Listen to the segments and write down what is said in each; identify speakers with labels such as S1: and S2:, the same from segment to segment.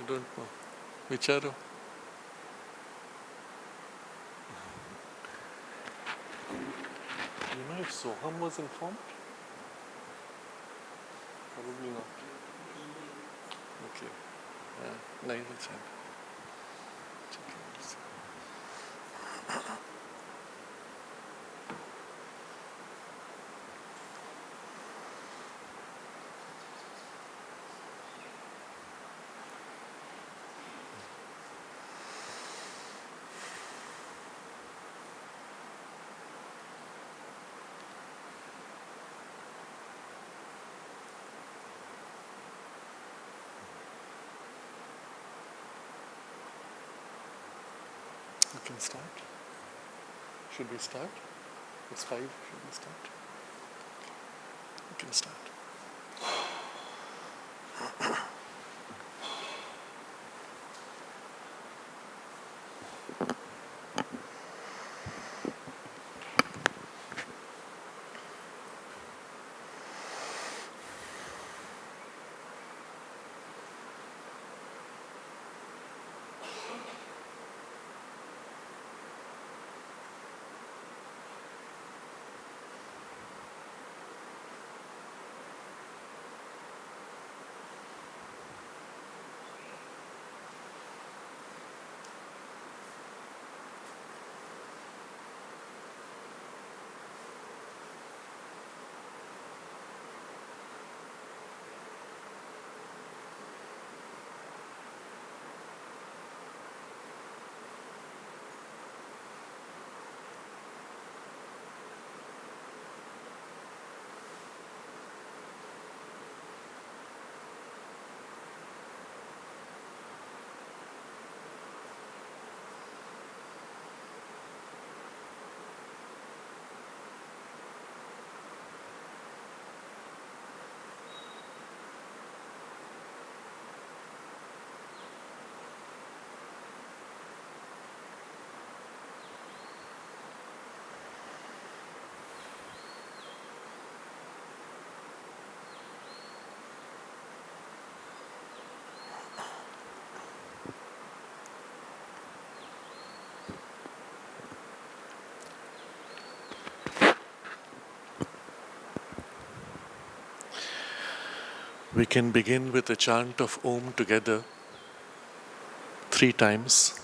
S1: don't know. Vicharu. You know if Soham was informed? Probably not. Okay. Nahi Vicharu. You can start. Should we start? It's 5. Should we start? You can start. We can begin with a chant of Om together 3 times.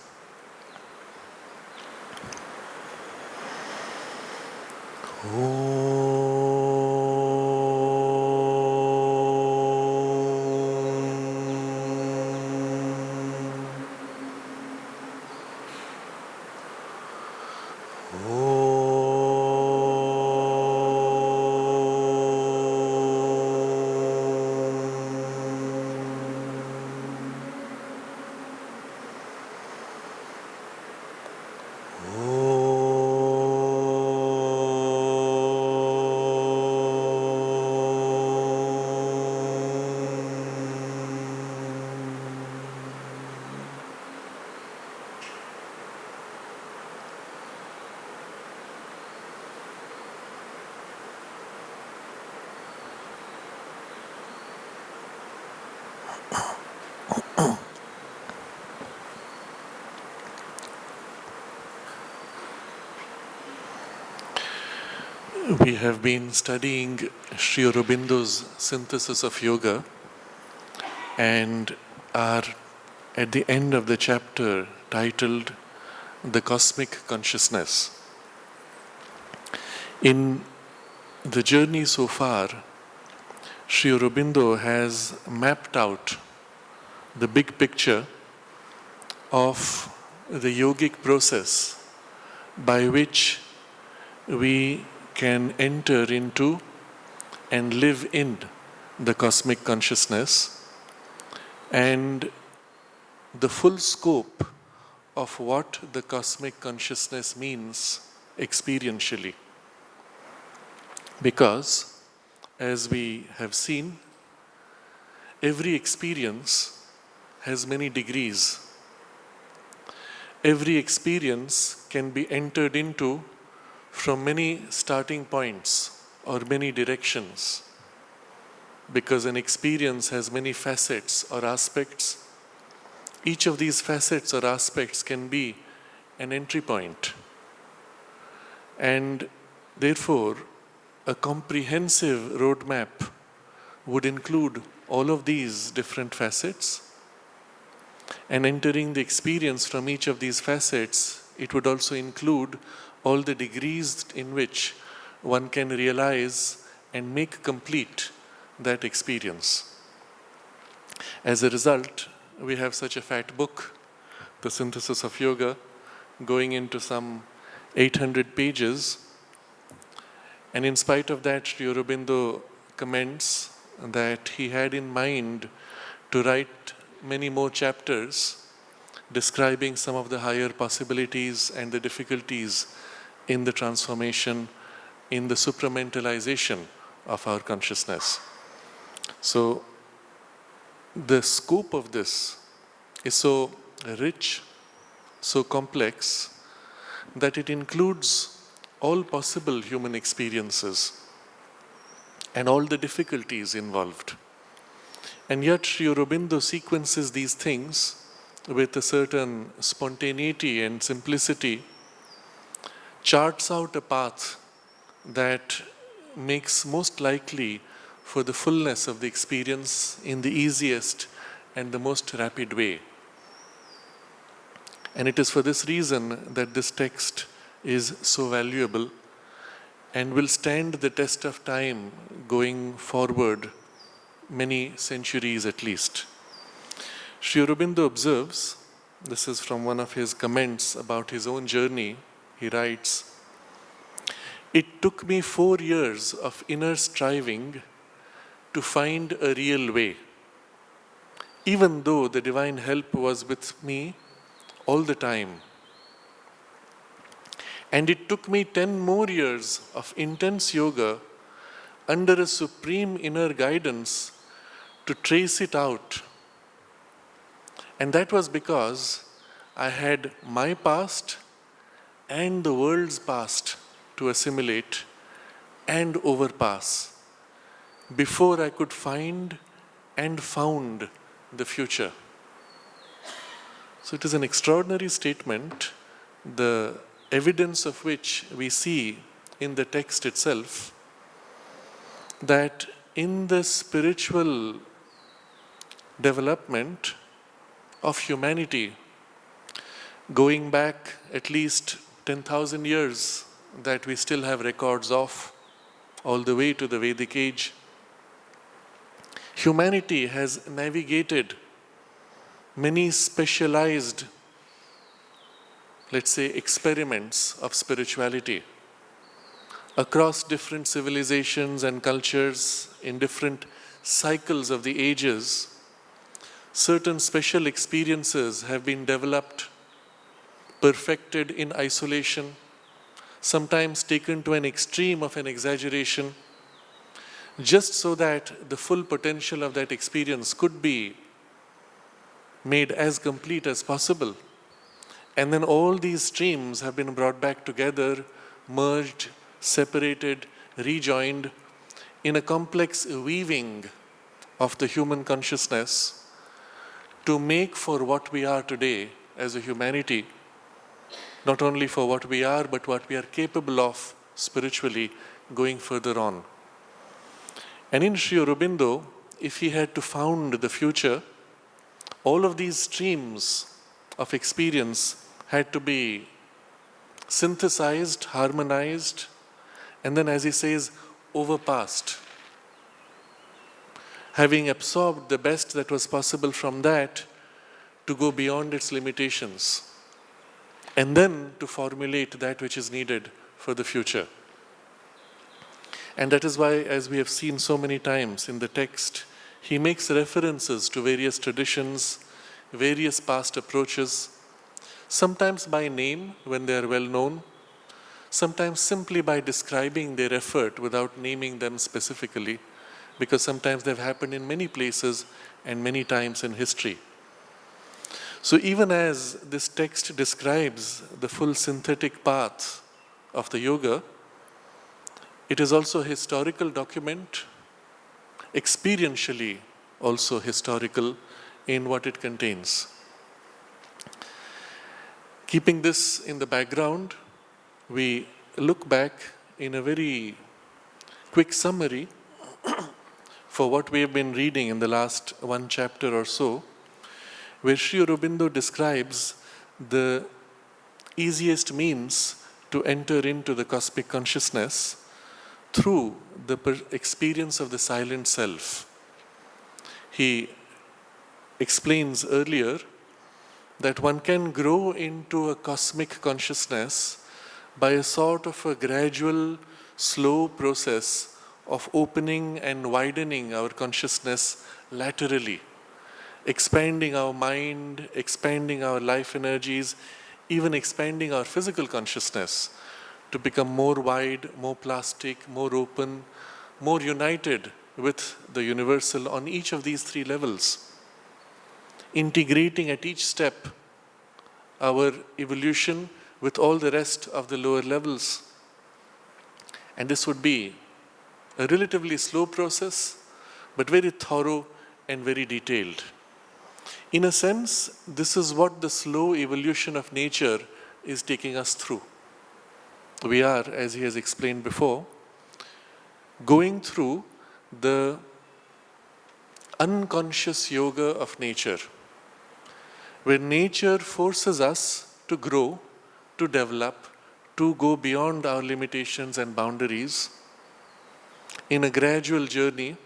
S1: We have been studying Sri Aurobindo's synthesis of yoga and are at the end of the chapter titled The Cosmic Consciousness. In the journey so far, Sri Aurobindo has mapped out the big picture of the yogic process by which we can enter into and live in the cosmic consciousness, and the full scope of what the cosmic consciousness means experientially. Because, as we have seen, every experience has many degrees. Every experience can be entered into from many starting points or many directions, because an experience has many facets or aspects, Each of these facets or aspects can be an entry point. And therefore, a comprehensive roadmap would include all of these different facets, and entering the experience from each of these facets, it would also include all the degrees in which one can realize and make complete that experience. As a result, we have such a fat book, The Synthesis of Yoga, going into some 800 pages. And in spite of that, Sri Aurobindo comments that he had in mind to write many more chapters describing some of the higher possibilities and the difficulties in the transformation, in the supramentalization of our consciousness. So, the scope of this is so rich, so complex, that it includes all possible human experiences and all the difficulties involved. And yet Sri Aurobindo sequences these things with a certain spontaneity and simplicity, charts out a path that makes most likely for the fullness of the experience in the easiest and the most rapid way. And it is for this reason that this text is so valuable and will stand the test of time going forward many centuries at least. Sri Aurobindo observes, this is from one of his comments about his own journey, he writes, "It took me 4 years of inner striving to find a real way, even though the divine help was with me all the time. And it took me 10 more years of intense yoga under a supreme inner guidance to trace it out. And that was because I had my past and the world's past to assimilate and overpass before I could find and found the future." So it is an extraordinary statement, the evidence of which we see in the text itself, that in the spiritual development of humanity, going back at least 10,000 years that we still have records of, all the way to the Vedic age, humanity has navigated many specialized, let's say, experiments of spirituality across different civilizations and cultures in different cycles of the ages. Certain special experiences have been developed, perfected in isolation, sometimes taken to an extreme of an exaggeration, just so that the full potential of that experience could be made as complete as possible. And then all these streams have been brought back together, merged, separated, rejoined in a complex weaving of the human consciousness to make for what we are today as a humanity, not only for what we are, but what we are capable of spiritually going further on. And in Sri Aurobindo, if he had to found the future, all of these streams of experience had to be synthesized, harmonized, and then, as he says, overpassed. Having absorbed the best that was possible from that, to go beyond its limitations, and then to formulate that which is needed for the future. And that is why, as we have seen so many times in the text, he makes references to various traditions, various past approaches, sometimes by name when they are well known, sometimes simply by describing their effort without naming them specifically, because sometimes they've happened in many places and many times in history. So even as this text describes the full synthetic path of the yoga, it is also a historical document, experientially also historical in what it contains. Keeping this in the background, we look back in a very quick summary for what we have been reading in the last one chapter or so, where Sri Aurobindo describes the easiest means to enter into the cosmic consciousness through the experience of the silent self. He explains earlier that one can grow into a cosmic consciousness by a sort of a gradual, slow process of opening and widening our consciousness laterally, expanding our mind, expanding our life energies, even expanding our physical consciousness to become more wide, more plastic, more open, more united with the universal on each of these three levels, integrating at each step our evolution with all the rest of the lower levels. And this would be a relatively slow process, but very thorough and very detailed. In a sense, this is what the slow evolution of nature is taking us through. We are, as he has explained before, going through the unconscious yoga of nature, where nature forces us to grow, to develop, to go beyond our limitations and boundaries in a gradual journey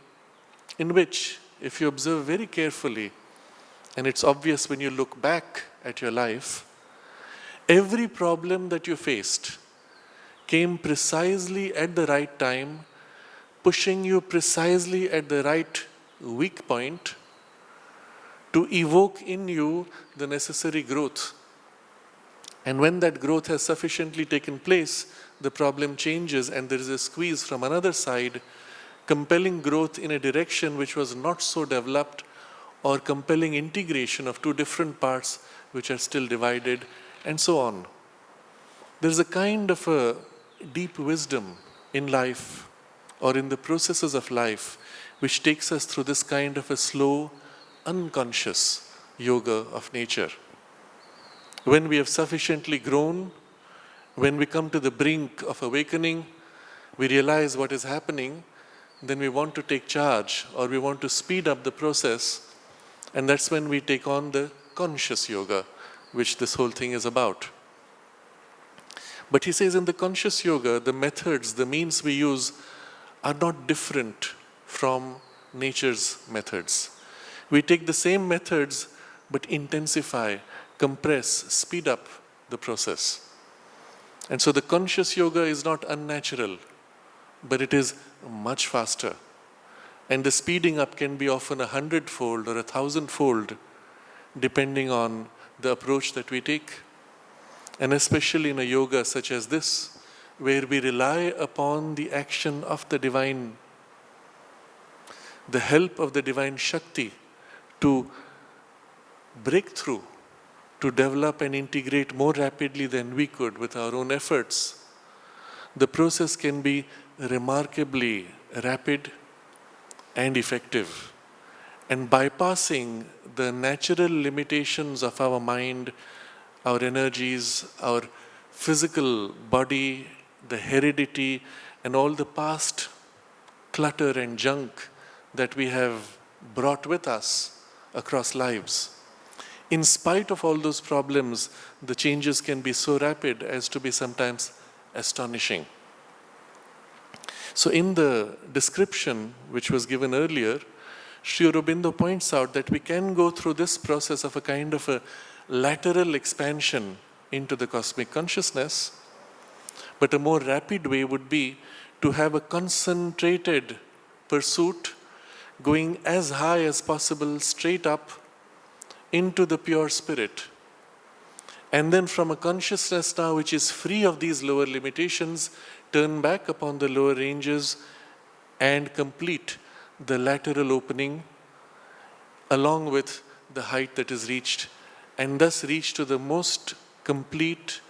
S1: in which, if you observe very carefully, and it's obvious when you look back at your life, every problem that you faced came precisely at the right time, pushing you precisely at the right weak point to evoke in you the necessary growth. And when that growth has sufficiently taken place, the problem changes and there is a squeeze from another side, compelling growth in a direction which was not so developed, or compelling integration of two different parts which are still divided, and so on. There's a kind of a deep wisdom in life or in the processes of life which takes us through this kind of a slow, unconscious yoga of nature. When we have sufficiently grown, when we come to the brink of awakening, we realize what is happening, then we want to take charge or we want to speed up the process, and that's when we take on the conscious yoga, which this whole thing is about. But he says in the conscious yoga, the methods, the means we use are not different from nature's methods. We take the same methods but intensify, compress, speed up the process. And so the conscious yoga is not unnatural, but it is much faster. And the speeding up can be often 100-fold or 1,000-fold, depending on the approach that we take. And especially in a yoga such as this, where we rely upon the action of the divine, the help of the divine Shakti to break through, to develop and integrate more rapidly than we could with our own efforts. The process can be remarkably rapid and effective, and bypassing the natural limitations of our mind, our energies, our physical body, the heredity, and all the past clutter and junk that we have brought with us across lives. In spite of all those problems, the changes can be so rapid as to be sometimes astonishing. So in the description which was given earlier, Sri Aurobindo points out that we can go through this process of a kind of a lateral expansion into the cosmic consciousness, but a more rapid way would be to have a concentrated pursuit going as high as possible, straight up into the pure spirit. And then from a consciousness now which is free of these lower limitations, turn back upon the lower ranges and complete the lateral opening along with the height that is reached, and thus reach to the most complete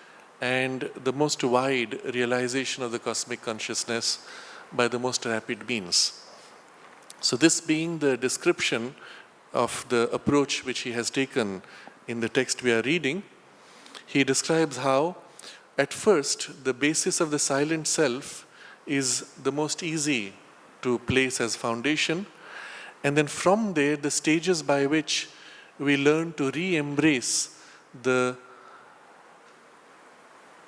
S1: and the most wide realization of the cosmic consciousness by the most rapid means. So this being the description of the approach which he has taken in the text we are reading, he describes how, at first, the basis of the silent self is the most easy to place as foundation, and then from there, the stages by which we learn to re-embrace the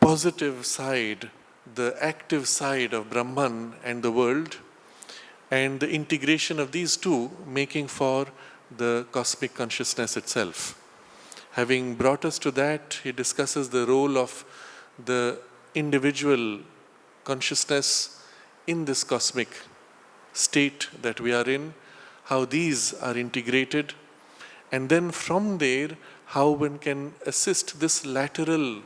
S1: positive side, the active side of Brahman and the world, and the integration of these two making for the cosmic consciousness itself. Having brought us to that, he discusses the role of the individual consciousness in this cosmic state that we are in, how these are integrated, and then from there, how one can assist this lateral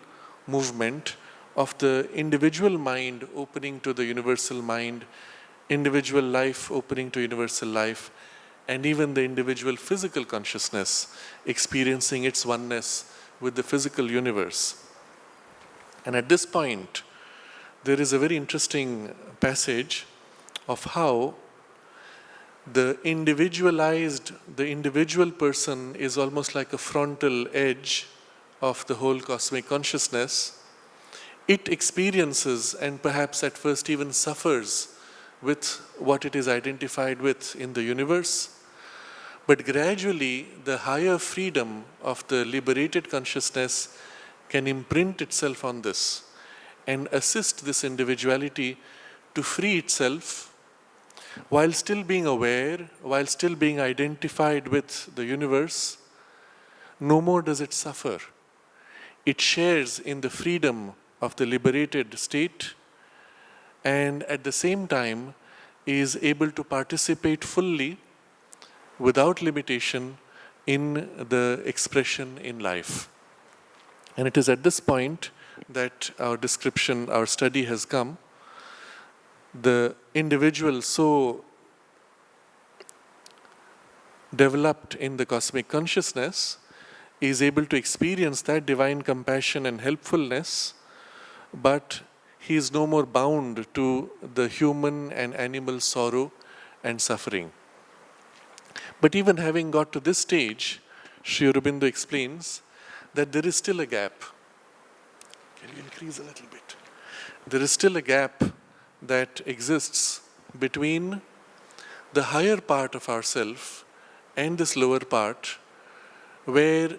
S1: movement of the individual mind opening to the universal mind, individual life opening to universal life, and even the individual physical consciousness experiencing its oneness with the physical universe. And at this point, there is a very interesting passage of how the individual person is almost like a frontal edge of the whole cosmic consciousness. It experiences and perhaps at first even suffers with what it is identified with in the universe. But gradually, the higher freedom of the liberated consciousness can imprint itself on this and assist this individuality to free itself while still being aware, while still being identified with the universe. No more does it suffer. It shares in the freedom of the liberated state, and at the same time is able to participate fully, without limitation, in the expression in life. And it is at this point that our description, our study has come. The individual so developed in the cosmic consciousness is able to experience that divine compassion and helpfulness, but he is no more bound to the human and animal sorrow and suffering. But even having got to this stage, Sri Aurobindo explains that there is still a gap. Can you increase a little bit? There is still a gap that exists between the higher part of ourself and this lower part, where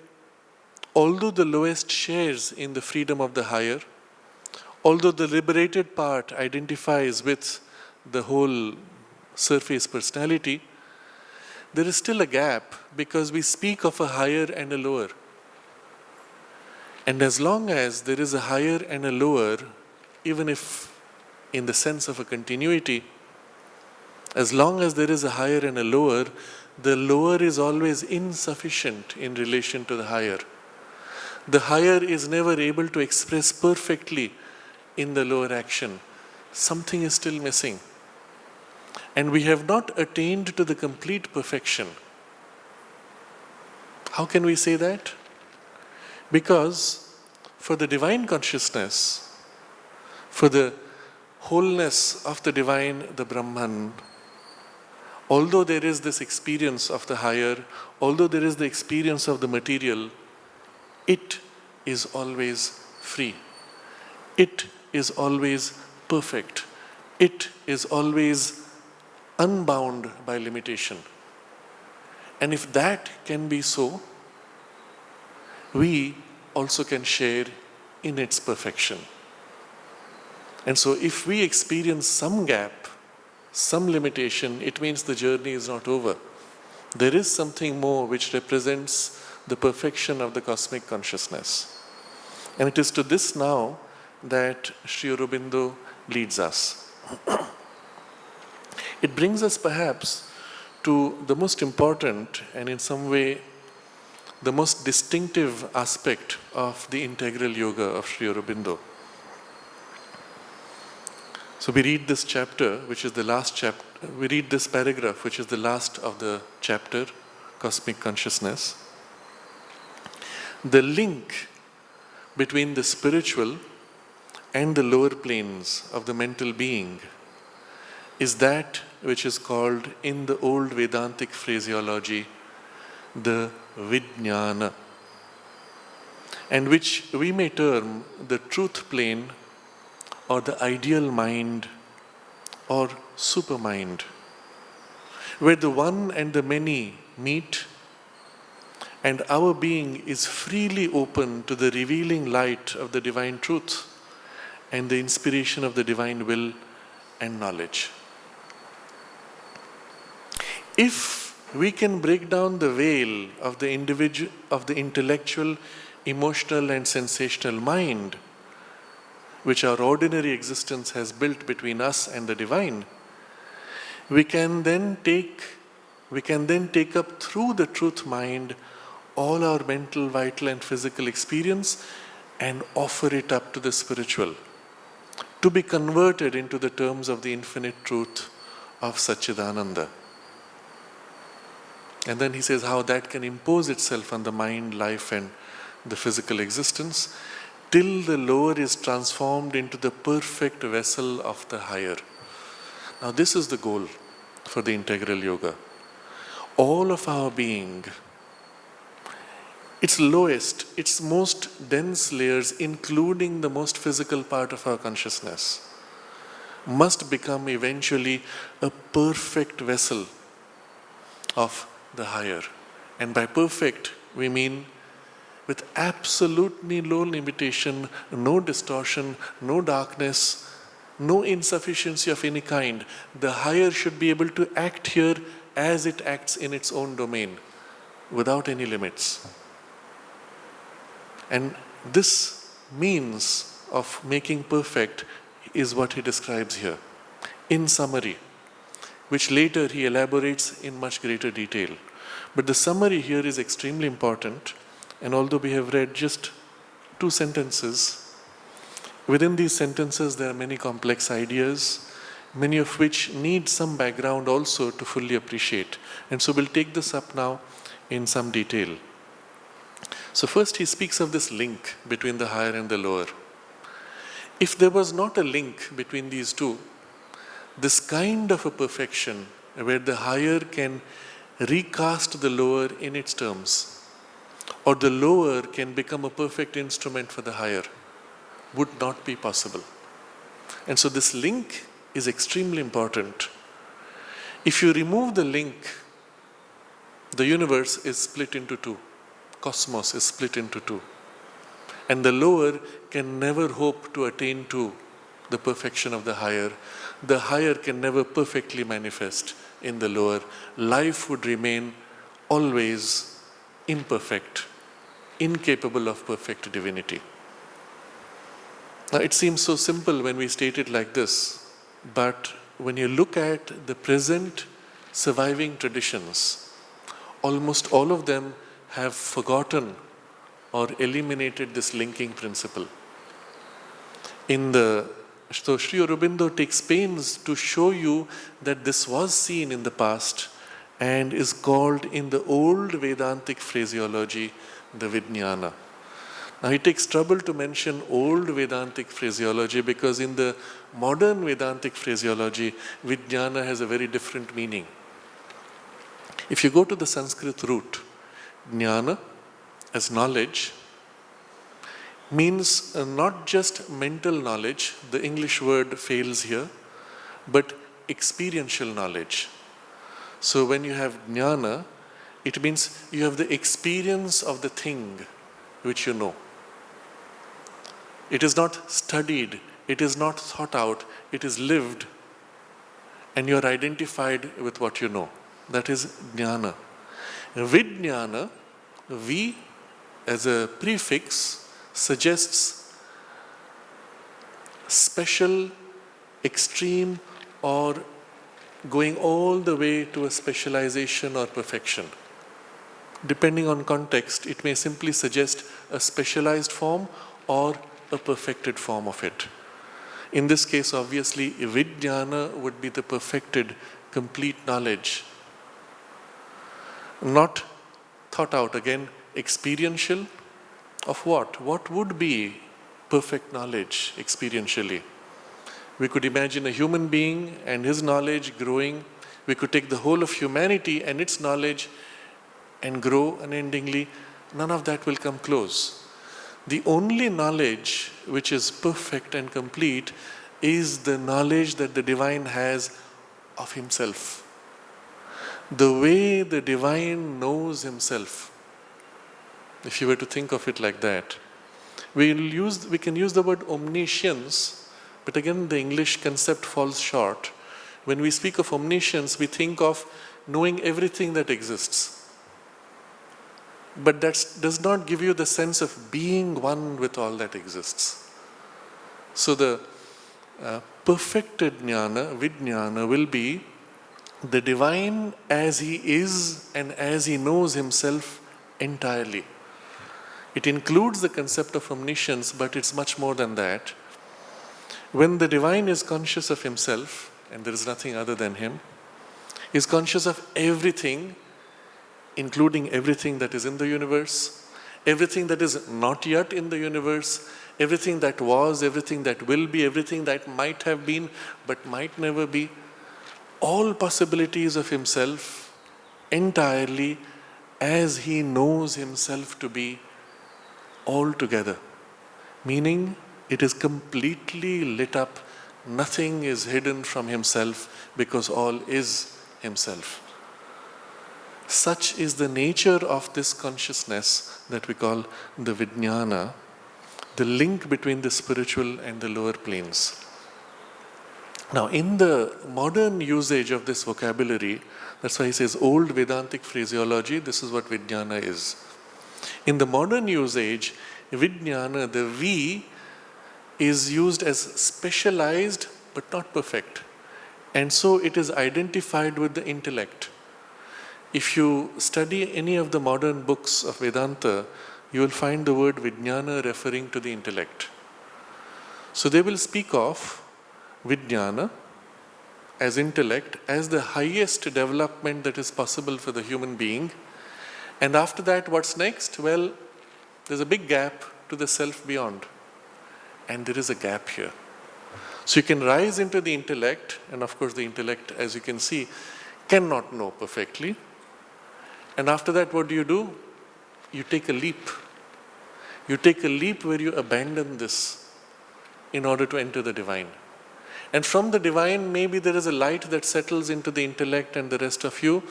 S1: although the lowest shares in the freedom of the higher, although the liberated part identifies with the whole surface personality, there is still a gap because we speak of a higher and a lower. And as long as there is a higher and a lower, even if in the sense of a continuity, as long as there is a higher and a lower, the lower is always insufficient in relation to the higher. The higher is never able to express perfectly in the lower action. Something is still missing. And we have not attained to the complete perfection. How can we say that? Because for the divine consciousness, for the wholeness of the divine, the Brahman, although there is this experience of the higher, although there is the experience of the material, it is always free. It is always perfect. It is always unbound by limitation. And if that can be so, we also can share in its perfection. And so if we experience some gap, some limitation, it means the journey is not over. There is something more which represents the perfection of the cosmic consciousness. And it is to this now that Sri Aurobindo leads us. It brings us perhaps to the most important and in some way the most distinctive aspect of the integral yoga of Sri Aurobindo. So we read this chapter, which is the last chapter, we read this paragraph, which is the last of the chapter, Cosmic Consciousness. The link between the spiritual and the lower planes of the mental being is that which is called in the old Vedantic phraseology, the Vijnana. and which we may term the truth plane or the ideal mind or supermind, where the one and the many meet and our being is freely open to the revealing light of the divine truth and the inspiration of the divine will and knowledge. If we can break down the veil of the intellectual, emotional and sensational mind, which our ordinary existence has built between us and the divine, we can then take up through the truth mind all our mental, vital and physical experience and offer it up to the spiritual, to be converted into the terms of the infinite truth of Satchidananda. And then he says how that can impose itself on the mind, life and the physical existence till the lower is transformed into the perfect vessel of the higher. Now this is the goal for the integral yoga. All of our being, its lowest, its most dense layers, including the most physical part of our consciousness, must become eventually a perfect vessel of the higher. And by perfect, we mean with absolutely no limitation, no distortion, no darkness, no insufficiency of any kind. The higher should be able to act here as it acts in its own domain, without any limits. And this means of making perfect is what he describes here. In summary, which later he elaborates in much greater detail. But the summary here is extremely important, and although we have read just 2 sentences, within these sentences there are many complex ideas, many of which need some background also to fully appreciate. And so we'll take this up now in some detail. So first he speaks of this link between the higher and the lower. If there was not a link between these two, this kind of a perfection where the higher can recast the lower in its terms, or the lower can become a perfect instrument for the higher, would not be possible. And so this link is extremely important. If you remove the link, the universe is split into 2. Cosmos is split into 2. And the lower can never hope to attain to the perfection of the higher. The higher can never perfectly manifest in the lower. Life would remain always imperfect, incapable of perfect divinity. Now it seems so simple when we state it like this, but when you look at the present surviving traditions, almost all of them have forgotten or eliminated this linking principle. So Sri Aurobindo takes pains to show you that this was seen in the past and is called in the old Vedantic phraseology the Vijnana. Now he takes trouble to mention old Vedantic phraseology because in the modern Vedantic phraseology, Vijnana has a very different meaning. If you go to the Sanskrit root, Jnana as knowledge means not just mental knowledge, the English word fails here, but experiential knowledge. So when you have jnana, it means you have the experience of the thing which you know. It is not studied, it is not thought out, it is lived, and you are identified with what you know. That is jnana. Vijnana, V as a prefix, suggests special, extreme, or going all the way to a specialization or perfection. Depending on context, it may simply suggest a specialized form or a perfected form of it. In this case, obviously, Vijnana would be the perfected, complete knowledge. Not thought out, again, experiential. Of what? What would be perfect knowledge experientially? We could imagine a human being and his knowledge growing. We could take the whole of humanity and its knowledge and grow unendingly. None of that will come close. The only knowledge which is perfect and complete is the knowledge that the divine has of himself. The way the divine knows himself, if you were to think of it like that. We can use the word omniscience, but again the English concept falls short. When we speak of omniscience, we think of knowing everything that exists. But that does not give you the sense of being one with all that exists. So the perfected jnana, vijnana, will be the divine as he is and as he knows himself entirely. It includes the concept of omniscience, but it's much more than that. When the divine is conscious of himself, and there is nothing other than him, is conscious of everything, including everything that is in the universe, everything that is not yet in the universe, everything that was, everything that will be, everything that might have been but might never be, all possibilities of himself entirely as he knows himself to be altogether. Meaning, it is completely lit up, nothing is hidden from himself because all is himself. Such is the nature of this consciousness that we call the vijnana, the link between the spiritual and the lower planes. Now, in the modern usage of this vocabulary, that's why he says old Vedantic phraseology, this is what vijnana is. In the modern usage, vijnana, the V, is used as specialized but not perfect. And so it is identified with the intellect. If you study any of the modern books of Vedanta, you will find the word vijnana referring to the intellect. So they will speak of vijnana as intellect as the highest development that is possible for the human being. And after that, what's next? Well, there's a big gap to the self beyond. And there is a gap here. So you can rise into the intellect, and of course the intellect, as you can see, cannot know perfectly. And after that, what do? You take a leap. You take a leap where you abandon this in order to enter the divine. And from the divine, maybe there is a light that settles into the intellect and the rest of you,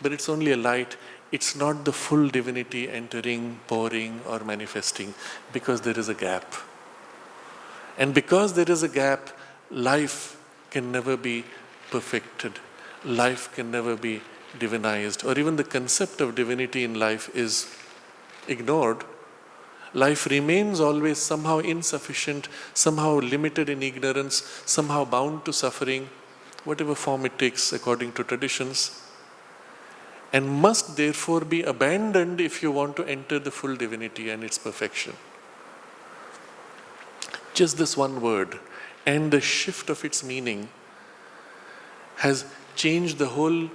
S1: but it's only a light. It's not the full divinity entering, pouring, or manifesting, because there is a gap. And because there is a gap, life can never be perfected. Life can never be divinized, or even the concept of divinity in life is ignored. Life remains always somehow insufficient, somehow limited in ignorance, somehow bound to suffering, whatever form it takes according to traditions, and must therefore be abandoned if you want to enter the full divinity and its perfection. Just this one word and the shift of its meaning has changed the whole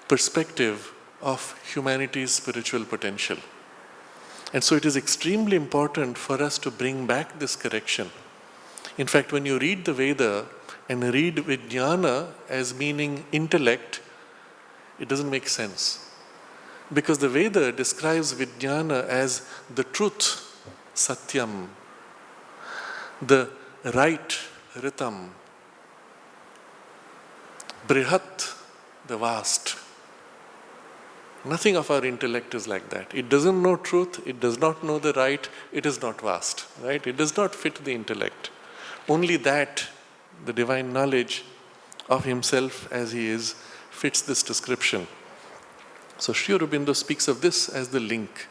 S1: perspective of humanity's spiritual potential. And so it is extremely important for us to bring back this correction. In fact, when you read the Veda and read vijnana as meaning intellect, it doesn't make sense. Because the Veda describes vijnana as the truth, satyam, the right, ritam, brihat, the vast. Nothing of our intellect is like that. It doesn't know truth, it does not know the right, it is not vast, right? It does not fit the intellect. Only that, the divine knowledge of himself as he is, fits this description. So Sri Aurobindo speaks of this as the link.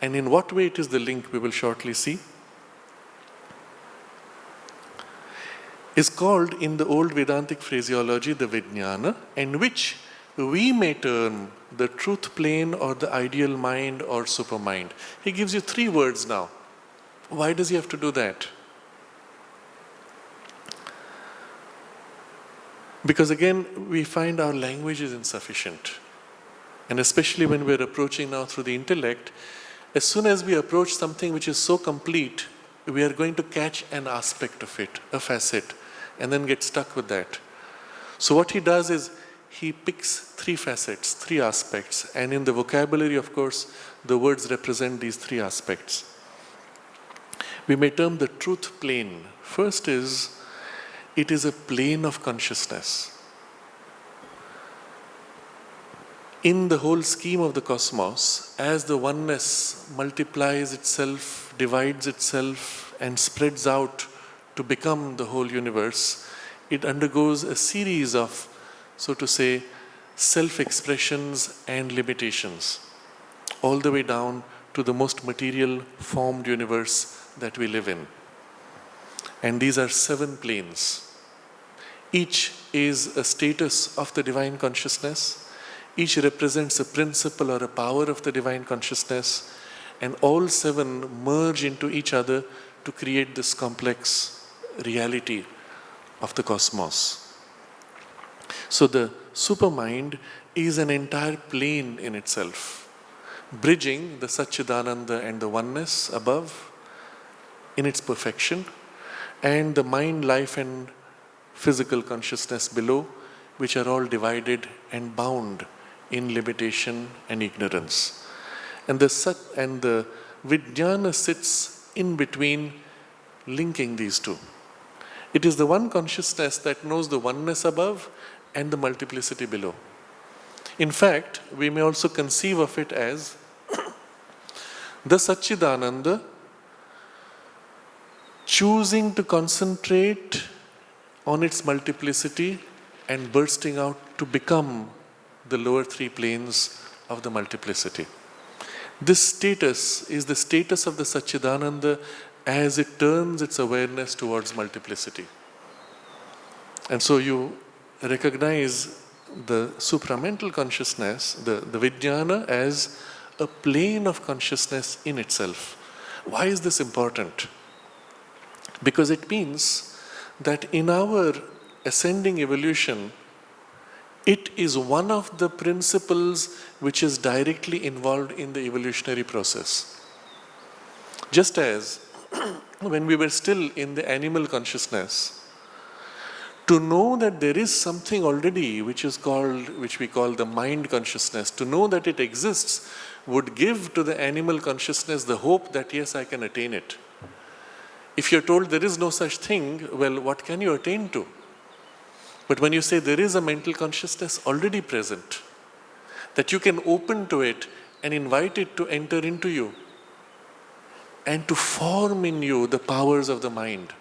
S1: And in what way it is the link, we will shortly see. Is called in the old Vedantic phraseology the vijnana, and which we may term the truth plane or the ideal mind or supermind. He gives you 3 words now. Why does he have to do that? Because again, we find our language is insufficient. And especially when we're approaching now through the intellect, as soon as we approach something which is so complete, we are going to catch an aspect of it, a facet, and then get stuck with that. So what he does is, he picks 3 facets, 3 aspects, and in the vocabulary, of course, the words represent these 3 aspects. We may term the truth plane. First is, it is a plane of consciousness. In the whole scheme of the cosmos, as the oneness multiplies itself, divides itself, and spreads out to become the whole universe, it undergoes a series of, so to say, self-expressions and limitations, all the way down to the most material formed universe that we live in. And these are 7 planes. Each is a status of the divine consciousness. Each represents a principle or a power of the divine consciousness, and all 7 merge into each other to create this complex reality of the cosmos. So the supermind is an entire plane in itself, bridging the Satchidananda and the oneness above in its perfection, and the mind, life, and physical consciousness below, which are all divided and bound in limitation and ignorance. And the Sat and the Vijnana sits in between, linking these two. It is the one consciousness that knows the oneness above and the multiplicity below. In fact, we may also conceive of it as the Satchidananda choosing to concentrate on its multiplicity and bursting out to become the lower 3 planes of the multiplicity. This status is the status of the Satchidananda as it turns its awareness towards multiplicity. And so you recognize the supramental consciousness, the Vijnana, as a plane of consciousness in itself. Why is this important? Because it means that in our ascending evolution, it is one of the principles which is directly involved in the evolutionary process. Just as when we were still in the animal consciousness, to know that there is something already which we call the mind consciousness, to know that it exists would give to the animal consciousness the hope that yes, I can attain it. If you're told there is no such thing, well, what can you attain to? But when you say there is a mental consciousness already present, that you can open to it and invite it to enter into you and to form in you the powers of the mind,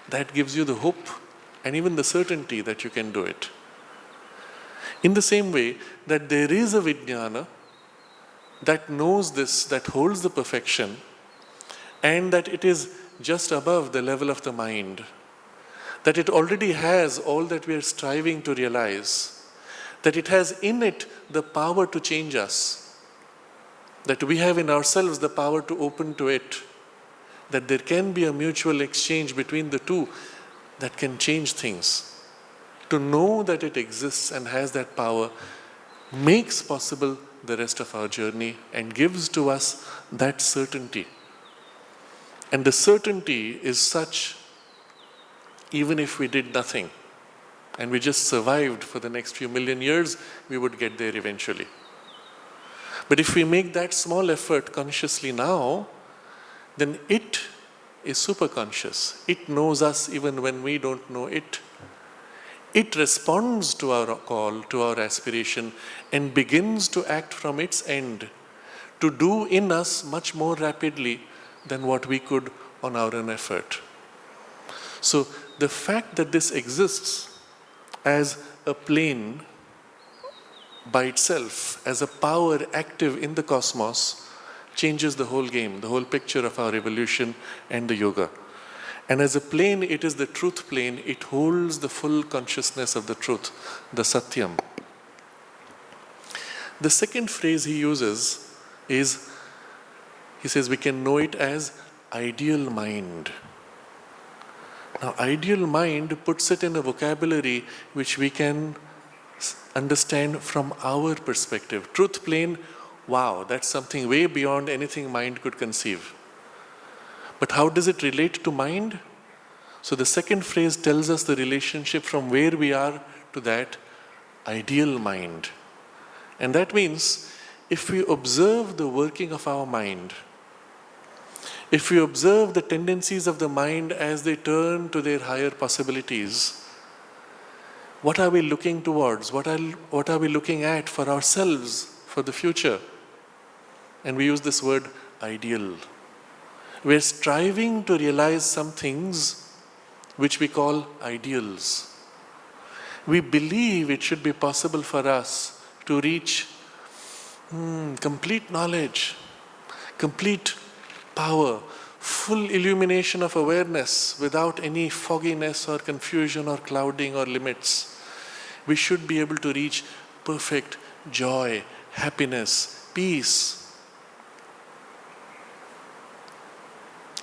S1: that gives you the hope and even the certainty that you can do it. In the same way that there is a Vijnana that knows this, that holds the perfection, and that it is just above the level of the mind, that it already has all that we are striving to realize, that it has in it the power to change us, that we have in ourselves the power to open to it, that there can be a mutual exchange between the two that can change things. To know that it exists and has that power makes possible the rest of our journey and gives to us that certainty. And the certainty is such, even if we did nothing and we just survived for the next few million years, we would get there eventually. But if we make that small effort consciously now, then it is super conscious. It knows us even when we don't know it. It responds to our call, to our aspiration, and begins to act from its end to do in us much more rapidly than what we could on our own effort. So the fact that this exists as a plane by itself, as a power active in the cosmos, changes the whole game, the whole picture of our evolution and the yoga. And as a plane, it is the truth plane. It holds the full consciousness of the truth, the Satyam. The second phrase he uses is, he says we can know it as ideal mind. Now, ideal mind puts it in a vocabulary which we can understand from our perspective. Truth plane, wow, that's something way beyond anything mind could conceive. But how does it relate to mind? So the second phrase tells us the relationship from where we are to that ideal mind. And that means if we observe the working of our mind, If we observe the tendencies of the mind as they turn to their higher possibilities, what are we looking towards? What are we looking at for ourselves, for the future? And we use this word ideal. We're striving to realize some things which we call ideals. We believe it should be possible for us to reach complete knowledge, complete power, full illumination of awareness without any fogginess or confusion or clouding or limits. We should be able to reach perfect joy, happiness, peace.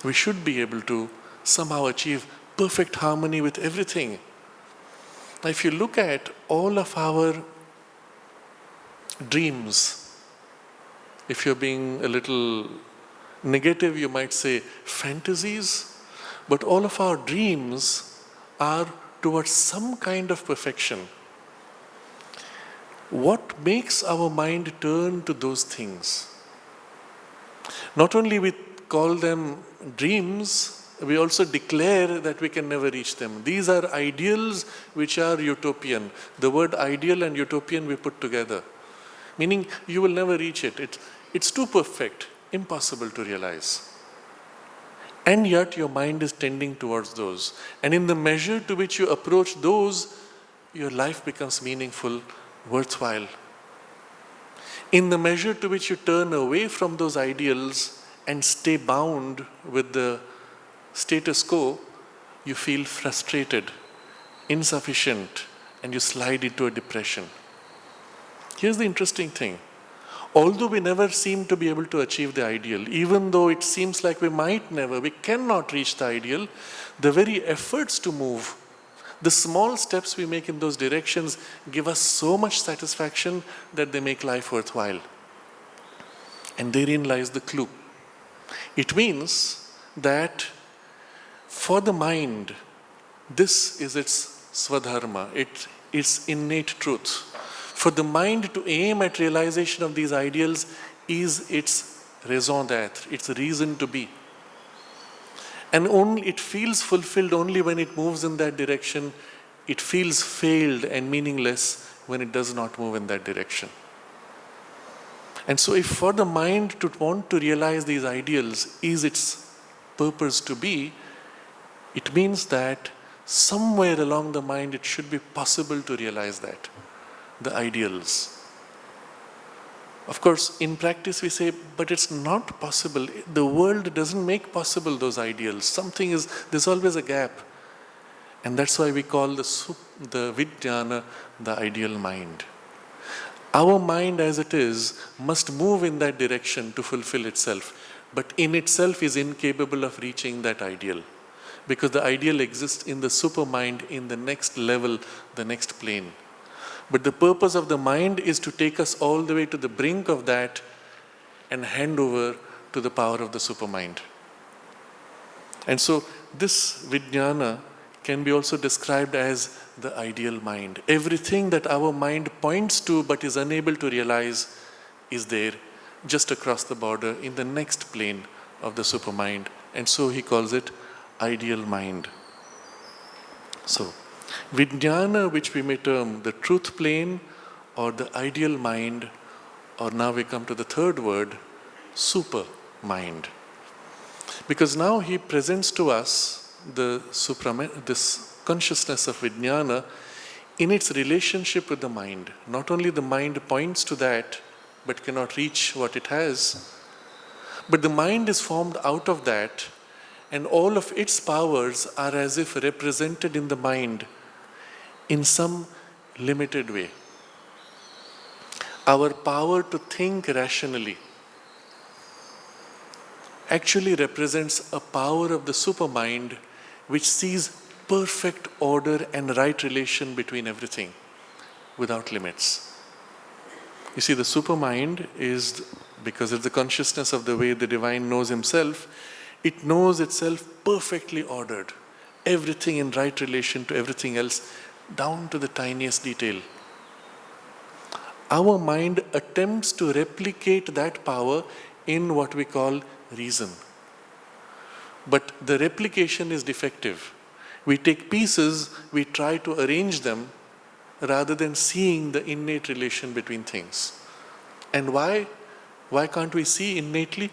S1: We should be able to somehow achieve perfect harmony with everything. Now, if you look at all of our dreams, if you're being a little negative, you might say fantasies, but all of our dreams are towards some kind of perfection. What makes our mind turn to those things? Not only we call them dreams, we also declare that we can never reach them. These are ideals which are utopian. The word ideal and utopian we put together, meaning you will never reach it. It's too perfect, impossible to realize. And yet your mind is tending towards those. And in the measure to which you approach those, your life becomes meaningful, worthwhile. In the measure to which you turn away from those ideals and stay bound with the status quo, you feel frustrated, insufficient, and you slide into a depression. Here's the interesting thing. Although we never seem to be able to achieve the ideal, even though it seems like we cannot reach the ideal, the very efforts to move, the small steps we make in those directions give us so much satisfaction that they make life worthwhile. And therein lies the clue. It means that for the mind, this is its swadharma, its innate truth. For the mind to aim at realization of these ideals is its raison d'être, its reason to be. And it feels fulfilled only when it moves in that direction. It feels failed and meaningless when it does not move in that direction. And so if for the mind to want to realize these ideals is its purpose to be, it means that somewhere along the mind it should be possible to realize that, the ideals. Of course, in practice we say, but it's not possible. The world doesn't make possible those ideals. There's always a gap. And that's why we call the Vijnana the ideal mind. Our mind as it is must move in that direction to fulfill itself, but in itself is incapable of reaching that ideal. Because the ideal exists in the supermind, in the next level, the next plane. But the purpose of the mind is to take us all the way to the brink of that and hand over to the power of the supermind. And so this Vijnana can be also described as the ideal mind. Everything that our mind points to but is unable to realize is there, just across the border, in the next plane of the supermind. And so he calls it ideal mind. So, Vijnana, which we may term the truth plane or the ideal mind, or now we come to the third word, super mind. Because now he presents to us this consciousness of Vijnana in its relationship with the mind. Not only the mind points to that, but cannot reach what it has, but the mind is formed out of that, and all of its powers are as if represented in the mind in some limited way. Our power to think rationally actually represents a power of the supermind which sees perfect order and right relation between everything without limits. You see, the supermind is, because it's the consciousness of the way the divine knows himself, it knows itself perfectly ordered, everything in right relation to everything else, down to the tiniest detail. Our mind attempts to replicate that power in what we call reason. but the replication is defective. We take pieces, we try to arrange them rather than seeing the innate relation between things. And why? Why can't we see innately?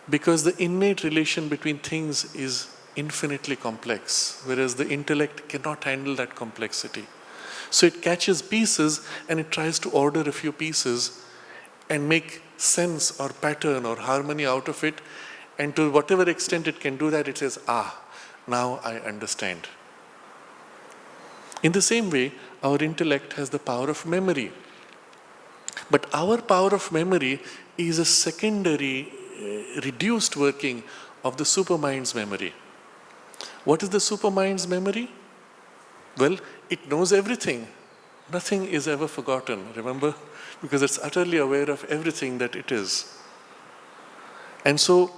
S1: Because the innate relation between things is infinitely complex, whereas the intellect cannot handle that complexity. So it catches pieces and it tries to order a few pieces and make sense or pattern or harmony out of it. And to whatever extent it can do that, it says, now I understand. In the same way, our intellect has the power of memory. But our power of memory is a secondary, reduced working of the supermind's memory. What is the supermind's memory? Well, it knows everything. Nothing is ever forgotten, remember? Because it's utterly aware of everything that it is. And so,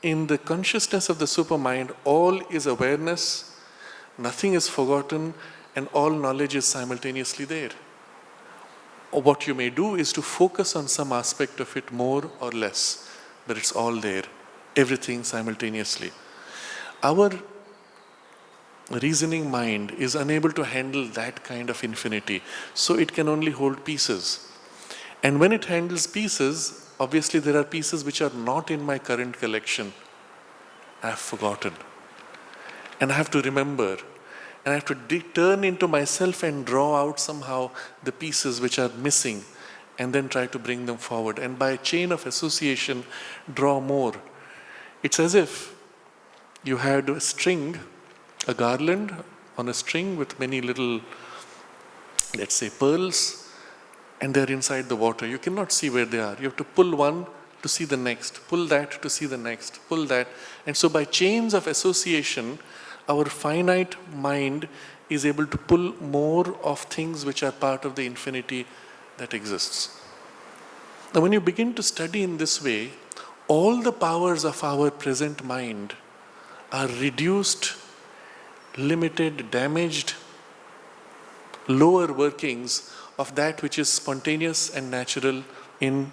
S1: in the consciousness of the supermind, all is awareness, nothing is forgotten, and all knowledge is simultaneously there. Or what you may do is to focus on some aspect of it more or less, but it's all there, everything simultaneously. Our reasoning mind is unable to handle that kind of infinity, so it can only hold pieces. And when it handles pieces, obviously there are pieces which are not in my current collection. I have forgotten. And I have to remember. And I have to turn into myself and draw out somehow the pieces which are missing and then try to bring them forward. And by a chain of association, draw more. It's as if you had a string, a garland on a string with many little, let's say, pearls, and they're inside the water. You cannot see where they are. You have to pull one to see the next, pull that to see the next, pull that. And so by chains of association, our finite mind is able to pull more of things which are part of the infinity that exists. Now when you begin to study in this way, all the powers of our present mind are reduced, limited, damaged, lower workings of that which is spontaneous and natural in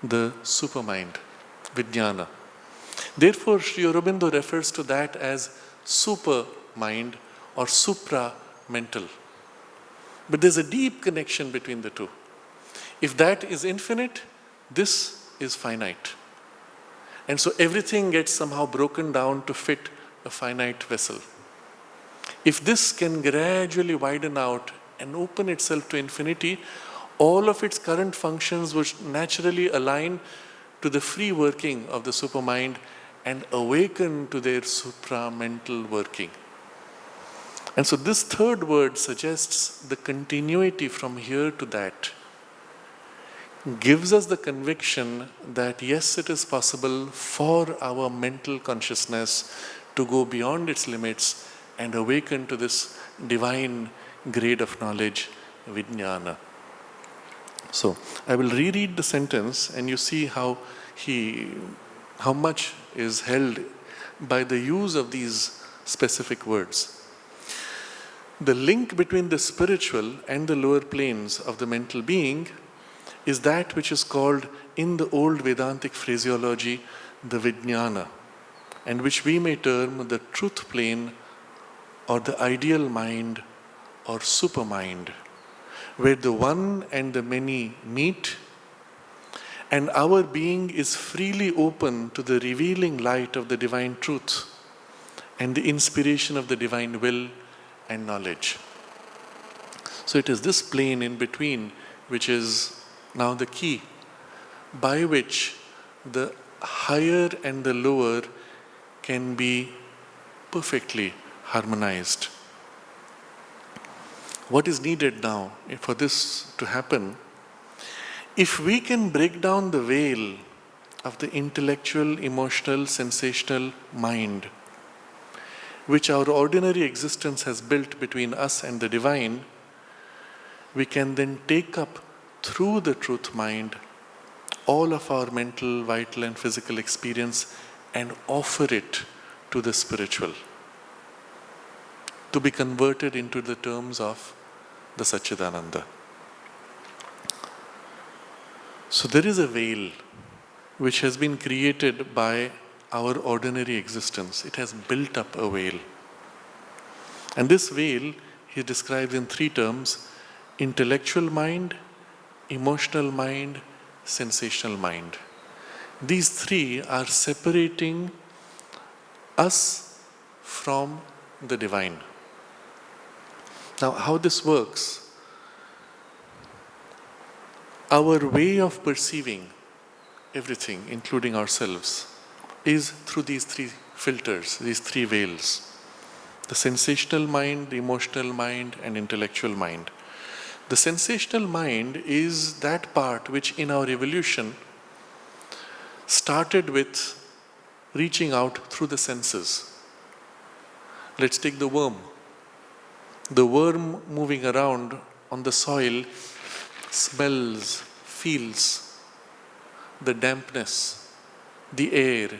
S1: the supermind, Vijnana. Therefore, Sri Aurobindo refers to that as super mind or supra-mental. But there's a deep connection between the two. If that is infinite, this is finite. And so everything gets somehow broken down to fit a finite vessel. If this can gradually widen out and open itself to infinity, all of its current functions would naturally align to the free working of the supermind and awaken to their supramental working. And so this third word suggests the continuity from here to that, gives us the conviction that yes, it is possible for our mental consciousness to go beyond its limits and awaken to this divine grade of knowledge, Vijnana. So I will reread the sentence and you see how much is held by the use of these specific words. The link between the spiritual and the lower planes of the mental being is that which is called in the old Vedantic phraseology the Vijnana, and which we may term the truth plane or the ideal mind or supermind, where the one and the many meet and our being is freely open to the revealing light of the divine truth and the inspiration of the divine will and knowledge. So it is this plane in between which is now the key by which the higher and the lower can be perfectly harmonized. What is needed now for this to happen? If we can break down the veil of the intellectual, emotional, sensational mind, which our ordinary existence has built between us and the divine, we can then take up through the truth mind all of our mental, vital and physical experience and offer it to the spiritual, to be converted into the terms of the Satchidananda. So there is a veil which has been created by our ordinary existence. It has built up a veil. And this veil he describes in three terms: intellectual mind, emotional mind, sensational mind. These three are separating us from the divine. Now, how this works, our way of perceiving everything, including ourselves, is through these three filters, these three veils: the sensational mind, the emotional mind, and intellectual mind. The sensational mind is that part which in our evolution started with reaching out through the senses. Let's take the worm. The worm moving around on the soil smells, feels the dampness, the air,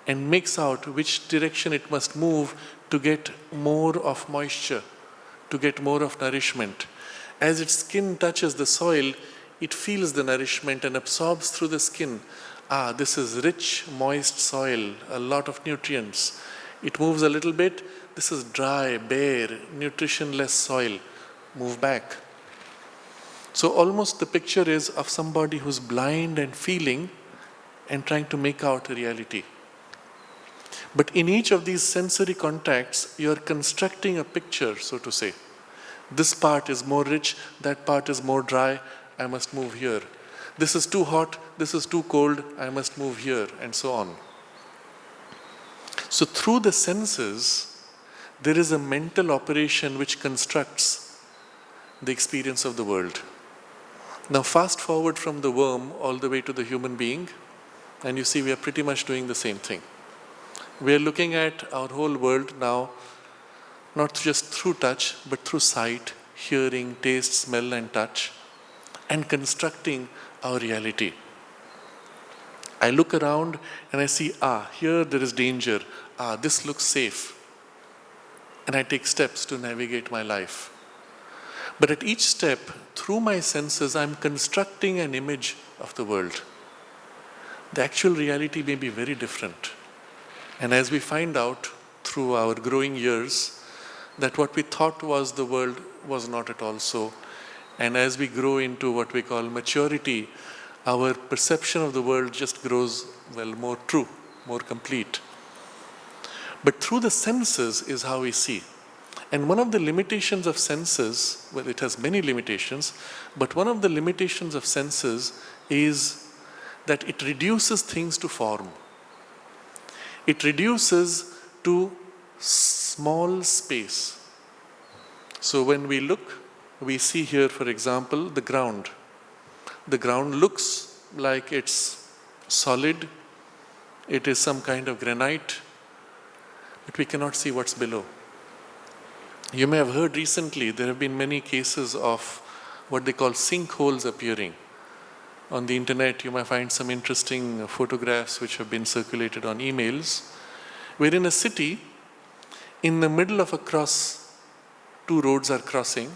S1: and makes out which direction it must move to get more of moisture, to get more of nourishment. As its skin touches the soil, it feels the nourishment and absorbs through the skin. This is rich, moist soil, a lot of nutrients. It moves a little bit. This is dry, bare, nutritionless soil. Move back. So almost the picture is of somebody who's blind and feeling and trying to make out reality. But in each of these sensory contacts, you're constructing a picture, so to say. This part is more rich, that part is more dry, I must move here. This is too hot, this is too cold, I must move here, and so on. So through the senses, there is a mental operation which constructs the experience of the world. Now fast forward from the worm all the way to the human being, and you see we are pretty much doing the same thing. We are looking at our whole world now, not just through touch, but through sight, hearing, taste, smell, and touch, and constructing our reality. I look around and I see, here there is danger. This looks safe. And I take steps to navigate my life. But at each step, through my senses, I'm constructing an image of the world. The actual reality may be very different. And as we find out through our growing years, that what we thought was the world was not at all so. And as we grow into what we call maturity, our perception of the world just grows, more true, more complete. But through the senses is how we see. And one of the limitations of senses, well, it has many limitations, but one of the limitations of senses is that it reduces things to form. It reduces to small space. So when we look, we see here, for example, the ground. The ground looks like it's solid. It is some kind of granite, but we cannot see what's below. You may have heard recently, there have been many cases of what they call sinkholes appearing. On the internet, you might find some interesting photographs which have been circulated on emails, where in a city, in the middle of a cross, two roads are crossing.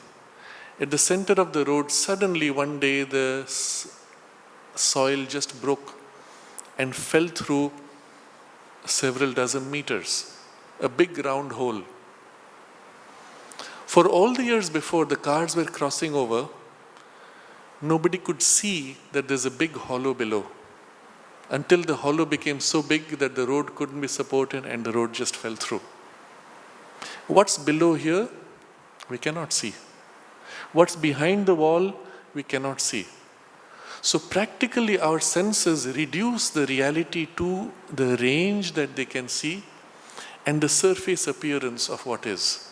S1: At the center of the road, suddenly one day the soil just broke and fell through several dozen meters. A big round hole. For all the years before the cars were crossing over, nobody could see that there's a big hollow below, until the hollow became so big that the road couldn't be supported and the road just fell through. What's below here, we cannot see. What's behind the wall, we cannot see. So practically our senses reduce the reality to the range that they can see and the surface appearance of what is.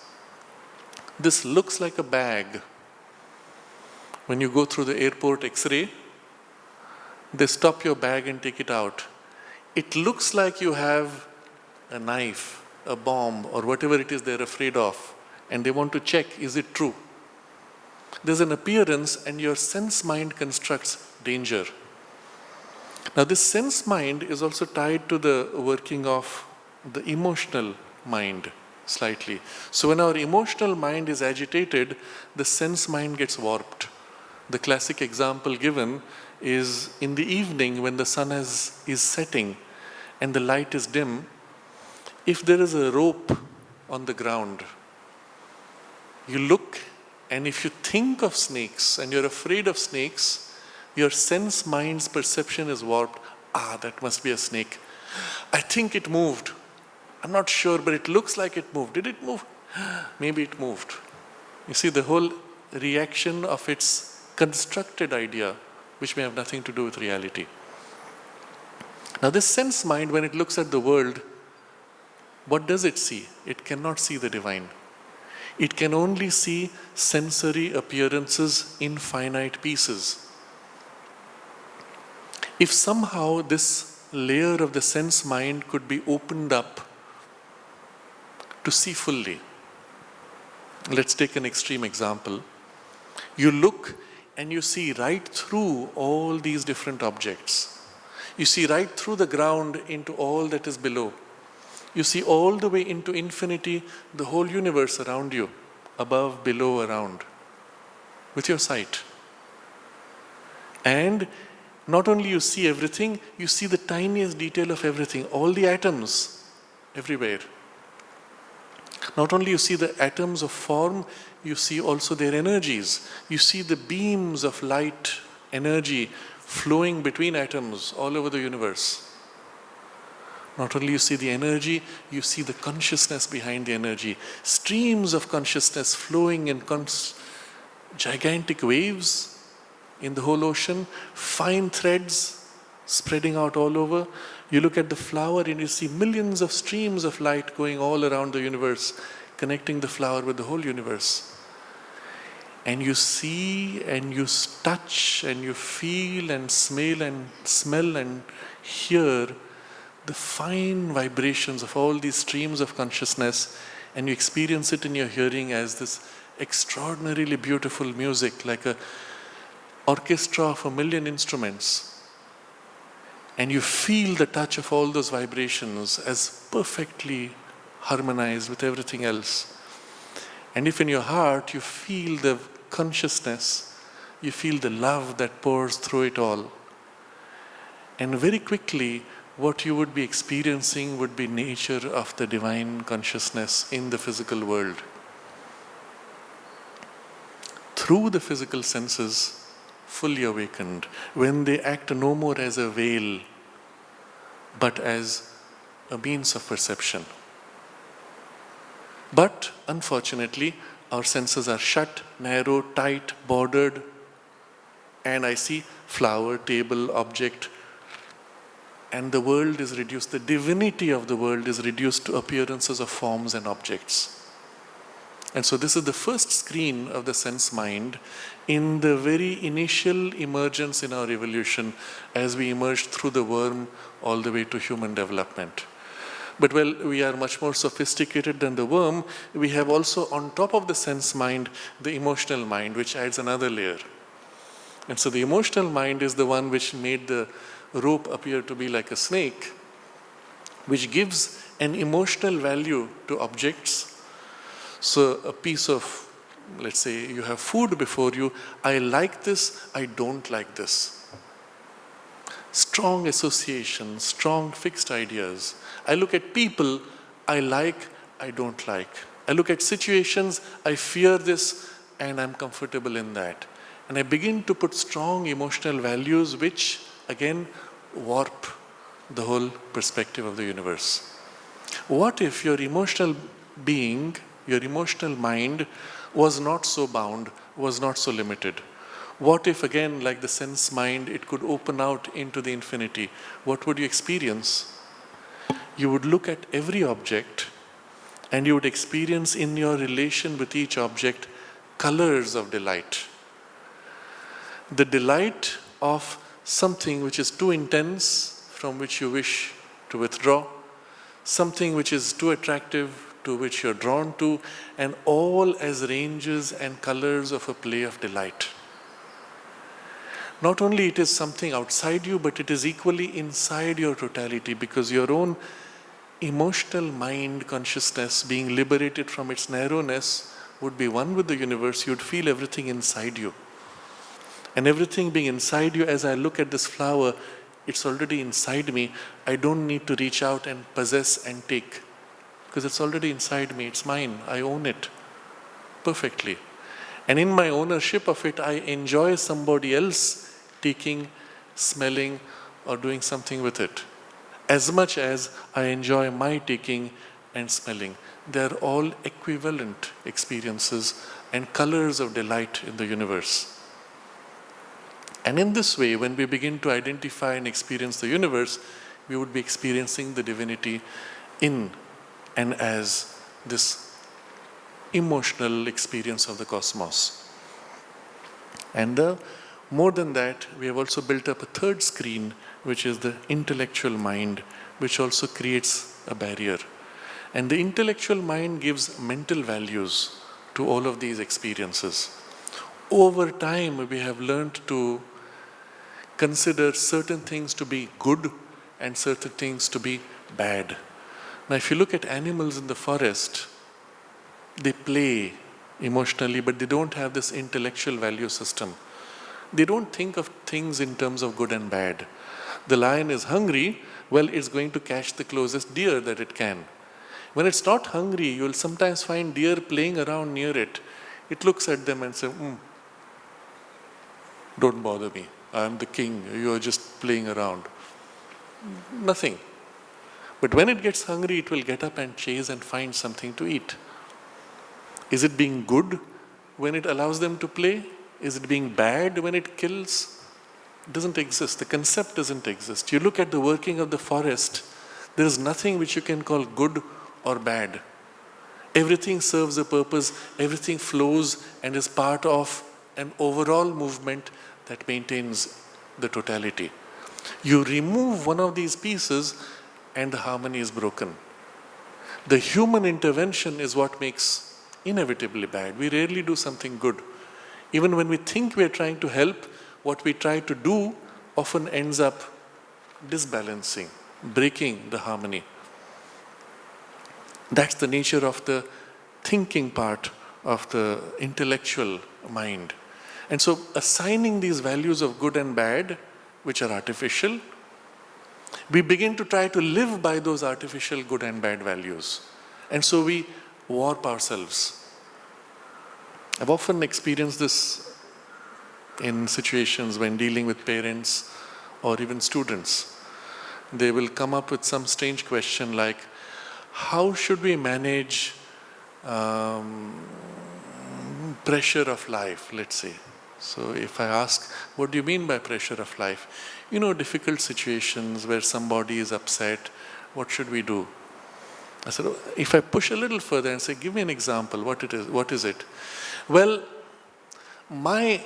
S1: This looks like a bag. When you go through the airport X-ray, they stop your bag and take it out. It looks like you have a knife, a bomb, or whatever it is they're afraid of, and they want to check, is it true? There's an appearance and your sense mind constructs danger. Now this sense mind is also tied to the working of the emotional mind slightly. So when our emotional mind is agitated, the sense mind gets warped. The classic example given is in the evening when the sun is setting and the light is dim, if there is a rope on the ground, you look, and if you think of snakes and you're afraid of snakes, your sense mind's perception is warped. That must be a snake. I think it moved. I'm not sure, but it looks like it moved. Did it move? Maybe it moved. You see, the whole reaction of its constructed idea, which may have nothing to do with reality. Now, this sense mind, when it looks at the world, what does it see? It cannot see the divine. It can only see sensory appearances in finite pieces. If somehow this layer of the sense mind could be opened up to see fully, let's take an extreme example. You look and you see right through all these different objects. You see right through the ground into all that is below. You see all the way into infinity, the whole universe around you, above, below, around, with your sight. And not only you see everything, you see the tiniest detail of everything, all the atoms everywhere. Not only you see the atoms of form, you see also their energies. You see the beams of light, energy flowing between atoms all over the universe. Not only you see the energy, you see the consciousness behind the energy. Streams of consciousness flowing in gigantic waves in the whole ocean, fine threads spreading out all over. You look at the flower and you see millions of streams of light going all around the universe, connecting the flower with the whole universe. And you see and you touch and you feel and smell and hear the fine vibrations of all these streams of consciousness, and you experience it in your hearing as this extraordinarily beautiful music, like an orchestra of 1,000,000 instruments. And you feel the touch of all those vibrations as perfectly harmonized with everything else. And if in your heart you feel the consciousness, you feel the love that pours through it all. And very quickly, what you would be experiencing would be nature of the divine consciousness in the physical world. Through the physical senses, fully awakened, when they act no more as a veil, but as a means of perception. But unfortunately, our senses are shut, narrow, tight, bordered, and I see flower, table, object, and the world is reduced, the divinity of the world is reduced to appearances of forms and objects. And so this is the first screen of the sense mind in the very initial emergence in our evolution as we emerged through the worm all the way to human development. But we are much more sophisticated than the worm. We have also on top of the sense mind, the emotional mind, which adds another layer. And so the emotional mind is the one which made the rope appear to be like a snake, which gives an emotional value to objects. So a piece of, let's say you have food before you, I like this, I don't like this. Strong association, strong fixed ideas. I look at people, I like, I don't like. I look at situations, I fear this and I'm comfortable in that. And I begin to put strong emotional values which again warp the whole perspective of the universe. What if your emotional being, your emotional mind was not so bound, was not so limited? What if again, like the sense mind, it could open out into the infinity? What would you experience? You would look at every object and you would experience in your relation with each object colors of delight. The delight of something which is too intense, from which you wish to withdraw, something which is too attractive, to which you're drawn to, and all as ranges and colors of a play of delight. Not only it is something outside you, but it is equally inside your totality, because your own emotional mind consciousness, being liberated from its narrowness, would be one with the universe. You'd feel everything inside you. And everything being inside you, as I look at this flower, It's already inside me. I don't need to reach out and possess and take, because it's already inside me. It's mine. I own it perfectly. And in my ownership of it, I enjoy somebody else taking, smelling, or doing something with it, as much as I enjoy my taking and smelling. They're all equivalent experiences and colors of delight in the universe. And in this way, when we begin to identify and experience the universe, we would be experiencing the divinity in and as this emotional experience of the cosmos. And more than that, we have also built up a third screen, which is the intellectual mind, which also creates a barrier. And the intellectual mind gives mental values to all of these experiences. Over time, we have learned to consider certain things to be good and certain things to be bad. Now, if you look at animals in the forest, they play emotionally, but they don't have this intellectual value system. They don't think of things in terms of good and bad. The lion is hungry, well, it's going to catch the closest deer that it can. When it's not hungry, you'll sometimes find deer playing around near it. It looks at them and says, don't bother me. I'm the king. You're just playing around. Nothing. But when it gets hungry, it will get up and chase and find something to eat. Is it being good when it allows them to play? Is it being bad when it kills? It doesn't exist. The concept doesn't exist. You look at the working of the forest, there is nothing which you can call good or bad. Everything serves a purpose, everything flows and is part of an overall movement that maintains the totality. You remove one of these pieces and the harmony is broken. The human intervention is what makes inevitably bad. We rarely do something good. Even when we think we are trying to help, what we try to do often ends up disbalancing, breaking the harmony. That's the nature of the thinking part of the intellectual mind. And so assigning these values of good and bad, which are artificial, we begin to try to live by those artificial good and bad values. And so we warp ourselves. I've often experienced this in situations when dealing with parents or even students. They will come up with some strange question like, how should we manage pressure of life, let's say. So if I ask, what do you mean by pressure of life? Difficult situations where somebody is upset, what should we do? I said, if I push a little further and say, give me an example, what is it? Well, my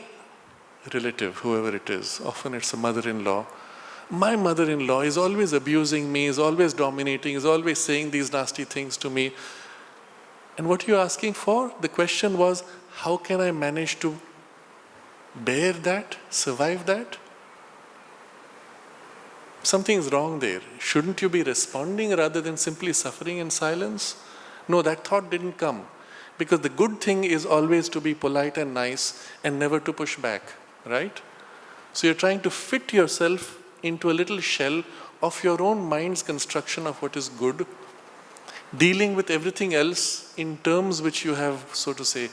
S1: relative, whoever it is, often it's a mother-in-law, my mother-in-law is always abusing me, is always dominating, is always saying these nasty things to me. And what you're asking for? The question was, how can I manage to bear that, survive that? Something's wrong there. Shouldn't you be responding rather than simply suffering in silence? No, that thought didn't come. Because the good thing is always to be polite and nice and never to push back, right? So you're trying to fit yourself into a little shell of your own mind's construction of what is good, dealing with everything else in terms which you have, so to say,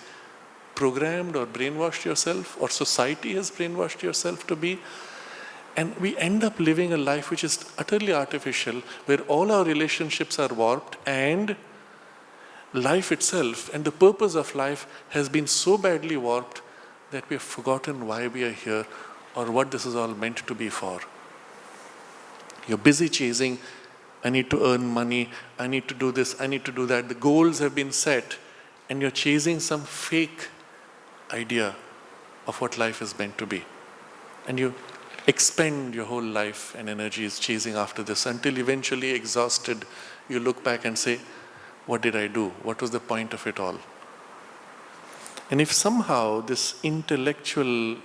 S1: programmed or brainwashed yourself, or society has brainwashed yourself to be. And we end up living a life which is utterly artificial, where all our relationships are warped, and life itself and the purpose of life has been so badly warped that we have forgotten why we are here or what this is all meant to be for. You're busy chasing, I need to earn money, I need to do this, I need to do that. The goals have been set, and you're chasing some fake idea of what life is meant to be. And you expend your whole life and energies chasing after this until eventually, exhausted, you look back and say, what did I do? What was the point of it all? And if somehow this intellectual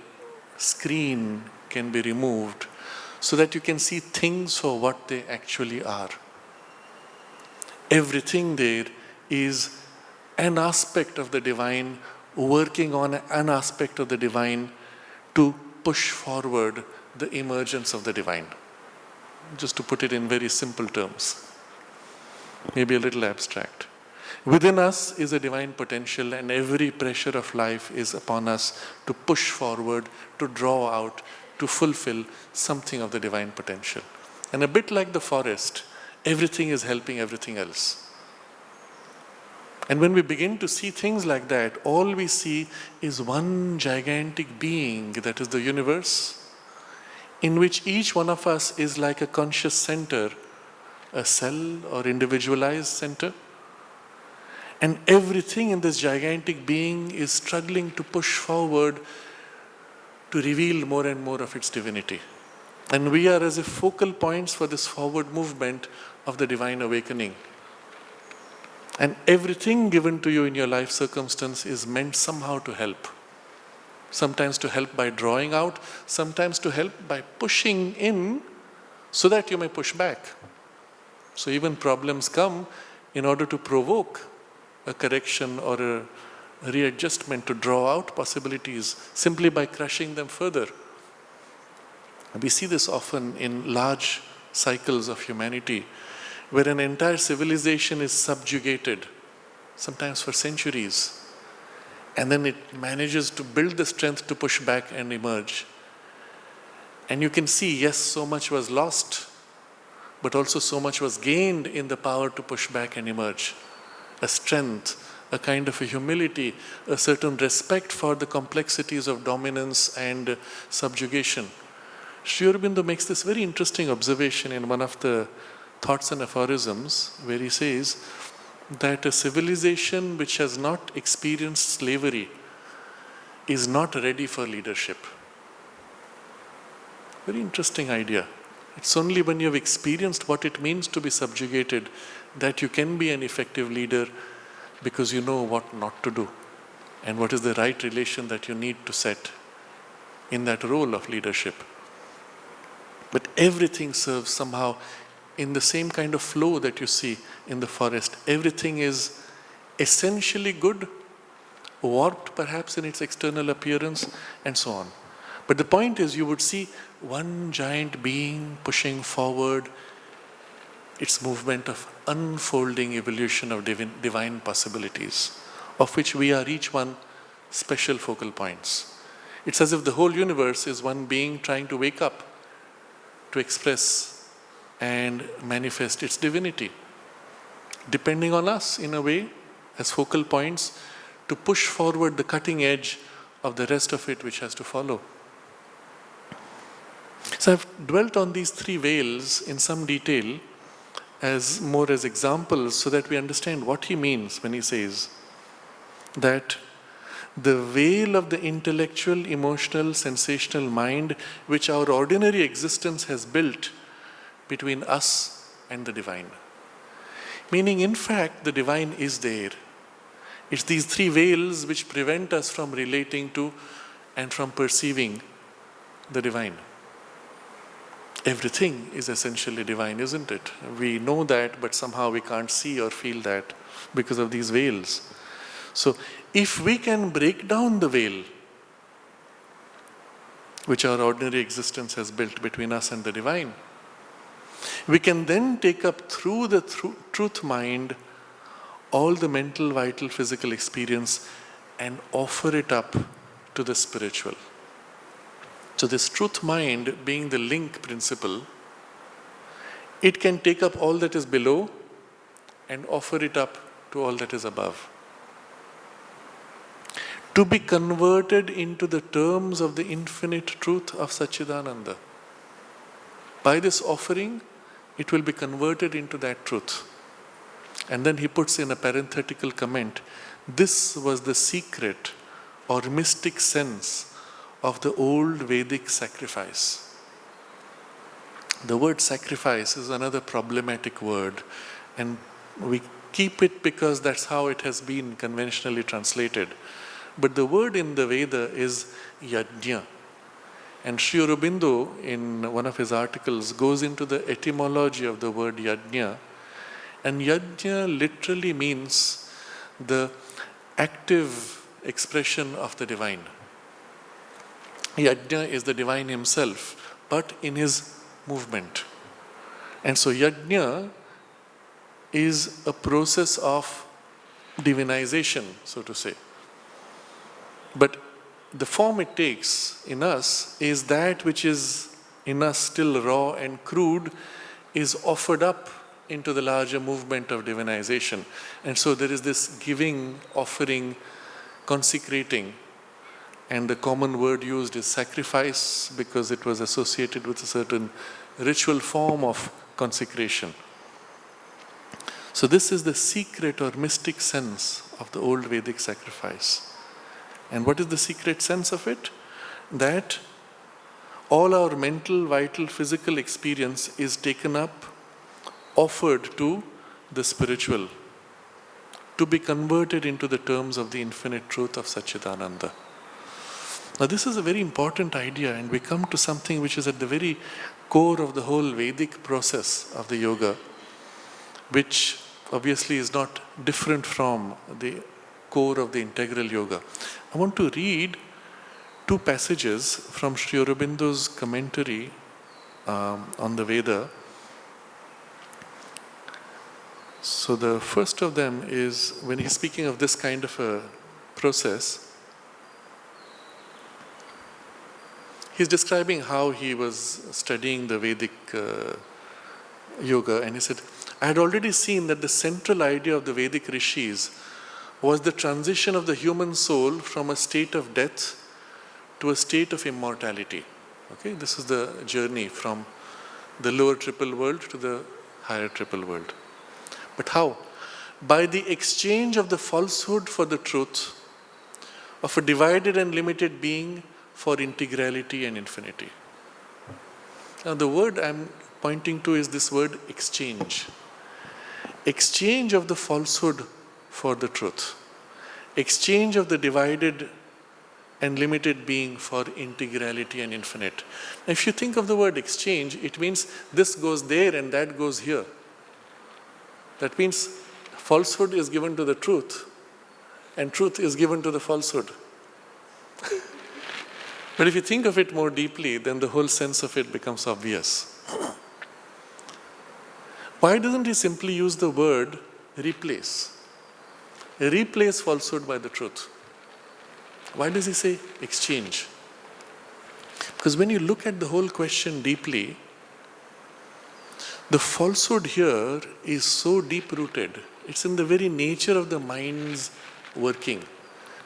S1: screen can be removed so that you can see things for what they actually are, everything there is an aspect of the divine, working on an aspect of the divine to push forward the emergence of the divine. just to put it in very simple terms, maybe a little abstract. Within us is a divine potential, and every pressure of life is upon us to push forward, to draw out, to fulfill something of the divine potential. And a bit like the forest, everything is helping everything else. And when we begin to see things like that, all we see is one gigantic being, that is the universe, in which each one of us is like a conscious center, a cell or individualized center. And everything in this gigantic being is struggling to push forward to reveal more and more of its divinity. And we are as if focal points for this forward movement of the divine awakening. And everything given to you in your life circumstance is meant somehow to help. Sometimes to help by drawing out, sometimes to help by pushing in so that you may push back. So even problems come in order to provoke a correction or a readjustment, to draw out possibilities simply by crushing them further. We see this often in large cycles of humanity, where an entire civilization is subjugated, sometimes for centuries, and then it manages to build the strength to push back and emerge. And you can see, yes, so much was lost, but also so much was gained in the power to push back and emerge. A strength, a kind of a humility, a certain respect for the complexities of dominance and subjugation. Sri Aurobindo makes this very interesting observation in one of the Thoughts and Aphorisms, where he says that a civilization which has not experienced slavery is not ready for leadership. Very interesting idea. It's only when you have experienced what it means to be subjugated that you can be an effective leader, because you know what not to do and what is the right relation that you need to set in that role of leadership. But everything serves somehow in the same kind of flow that you see in the forest. Everything is essentially good, warped perhaps in its external appearance, and so on. But the point is, you would see one giant being pushing forward its movement of unfolding evolution of divine possibilities, of which we are each one special focal points. It's as if the whole universe is one being trying to wake up, to express and manifest its divinity, depending on us in a way as focal points to push forward the cutting edge of the rest of it which has to follow. So I've dwelt on these three veils in some detail as more as examples so that we understand what he means when he says that the veil of the intellectual, emotional, sensational mind which our ordinary existence has built between us and the divine. Meaning, in fact, the divine is there. It's these three veils which prevent us from relating to and from perceiving the divine. Everything is essentially divine, isn't it? We know that, but somehow we can't see or feel that because of these veils. So, if we can break down the veil which our ordinary existence has built between us and the divine, we can then take up through the truth mind all the mental, vital, physical experience and offer it up to the spiritual. So this truth mind being the link principle, it can take up all that is below and offer it up to all that is above. To be converted into the terms of the infinite truth of Satchidananda. By this offering, it will be converted into that truth. And then he puts in a parenthetical comment, this was the secret or mystic sense of the old Vedic sacrifice. The word sacrifice is another problematic word, and we keep it because that's how it has been conventionally translated. But the word in the Veda is yajna. And Sri Aurobindo, in one of his articles, goes into the etymology of the word yajna. And yajna literally means the active expression of the divine. Yajna is the divine himself, but in his movement. And so yajna is a process of divinization, so to say. But the form it takes in us is that which is in us still raw and crude is offered up into the larger movement of divinization. And so there is this giving, offering, consecrating. And the common word used is sacrifice because it was associated with a certain ritual form of consecration. So this is the secret or mystic sense of the old Vedic sacrifice. And what is the secret sense of it? That all our mental, vital, physical experience is taken up, offered to the spiritual, to be converted into the terms of the infinite truth of Satchidananda. Now this is a very important idea, and we come to something which is at the very core of the whole Vedic process of the yoga, which obviously is not different from the core of the integral yoga. I want to read two passages from Sri Aurobindo's commentary on the Veda. So the first of them is when he's speaking of this kind of a process, he's describing how he was studying the Vedic yoga, and he said, I had already seen that the central idea of the Vedic rishis was the transition of the human soul from a state of death to a state of immortality. Okay, this is the journey from the lower triple world to the higher triple world. But how? By the exchange of the falsehood for the truth, of a divided and limited being for integrality and infinity. Now the word I'm pointing to is this word exchange. Exchange of the falsehood for the truth. Exchange of the divided and limited being for integrality and infinite. Now, if you think of the word exchange, it means this goes there and that goes here. That means falsehood is given to the truth and truth is given to the falsehood. But if you think of it more deeply, then the whole sense of it becomes obvious. Why doesn't he simply use the word replace? Replace falsehood by the truth. Why does he say exchange? Because when you look at the whole question deeply, the falsehood here is so deep-rooted. It's in the very nature of the mind's working.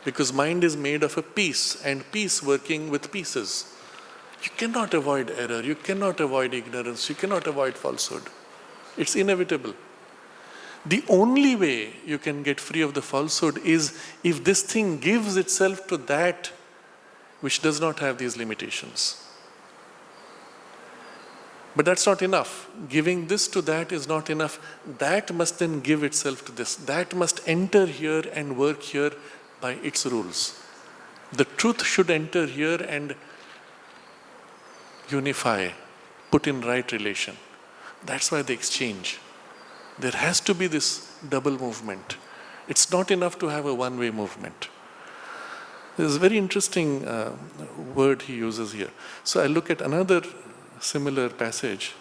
S1: Because mind is made of a piece, and piece working with pieces. You cannot avoid error, you cannot avoid ignorance, you cannot avoid falsehood. It's inevitable. The only way you can get free of the falsehood is if this thing gives itself to that which does not have these limitations. But that's not enough. Giving this to that is not enough. That must then give itself to this. That must enter here and work here by its rules. The truth should enter here and unify, put in right relation. That's why the exchange. There has to be this double movement. It's not enough to have a one-way movement. There's a very interesting word he uses here. So I look at another similar passage.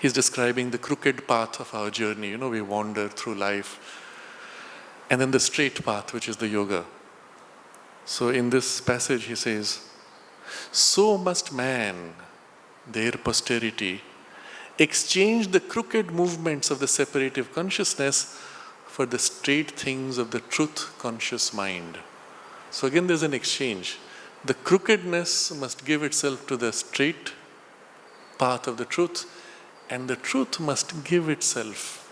S1: He's describing the crooked path of our journey. We wander through life. And then the straight path, which is the yoga. So in this passage he says, so must man, their posterity, exchange the crooked movements of the separative consciousness for the straight things of the truth-conscious mind. So again there's an exchange. The crookedness must give itself to the straight path of the truth, and the truth must give itself.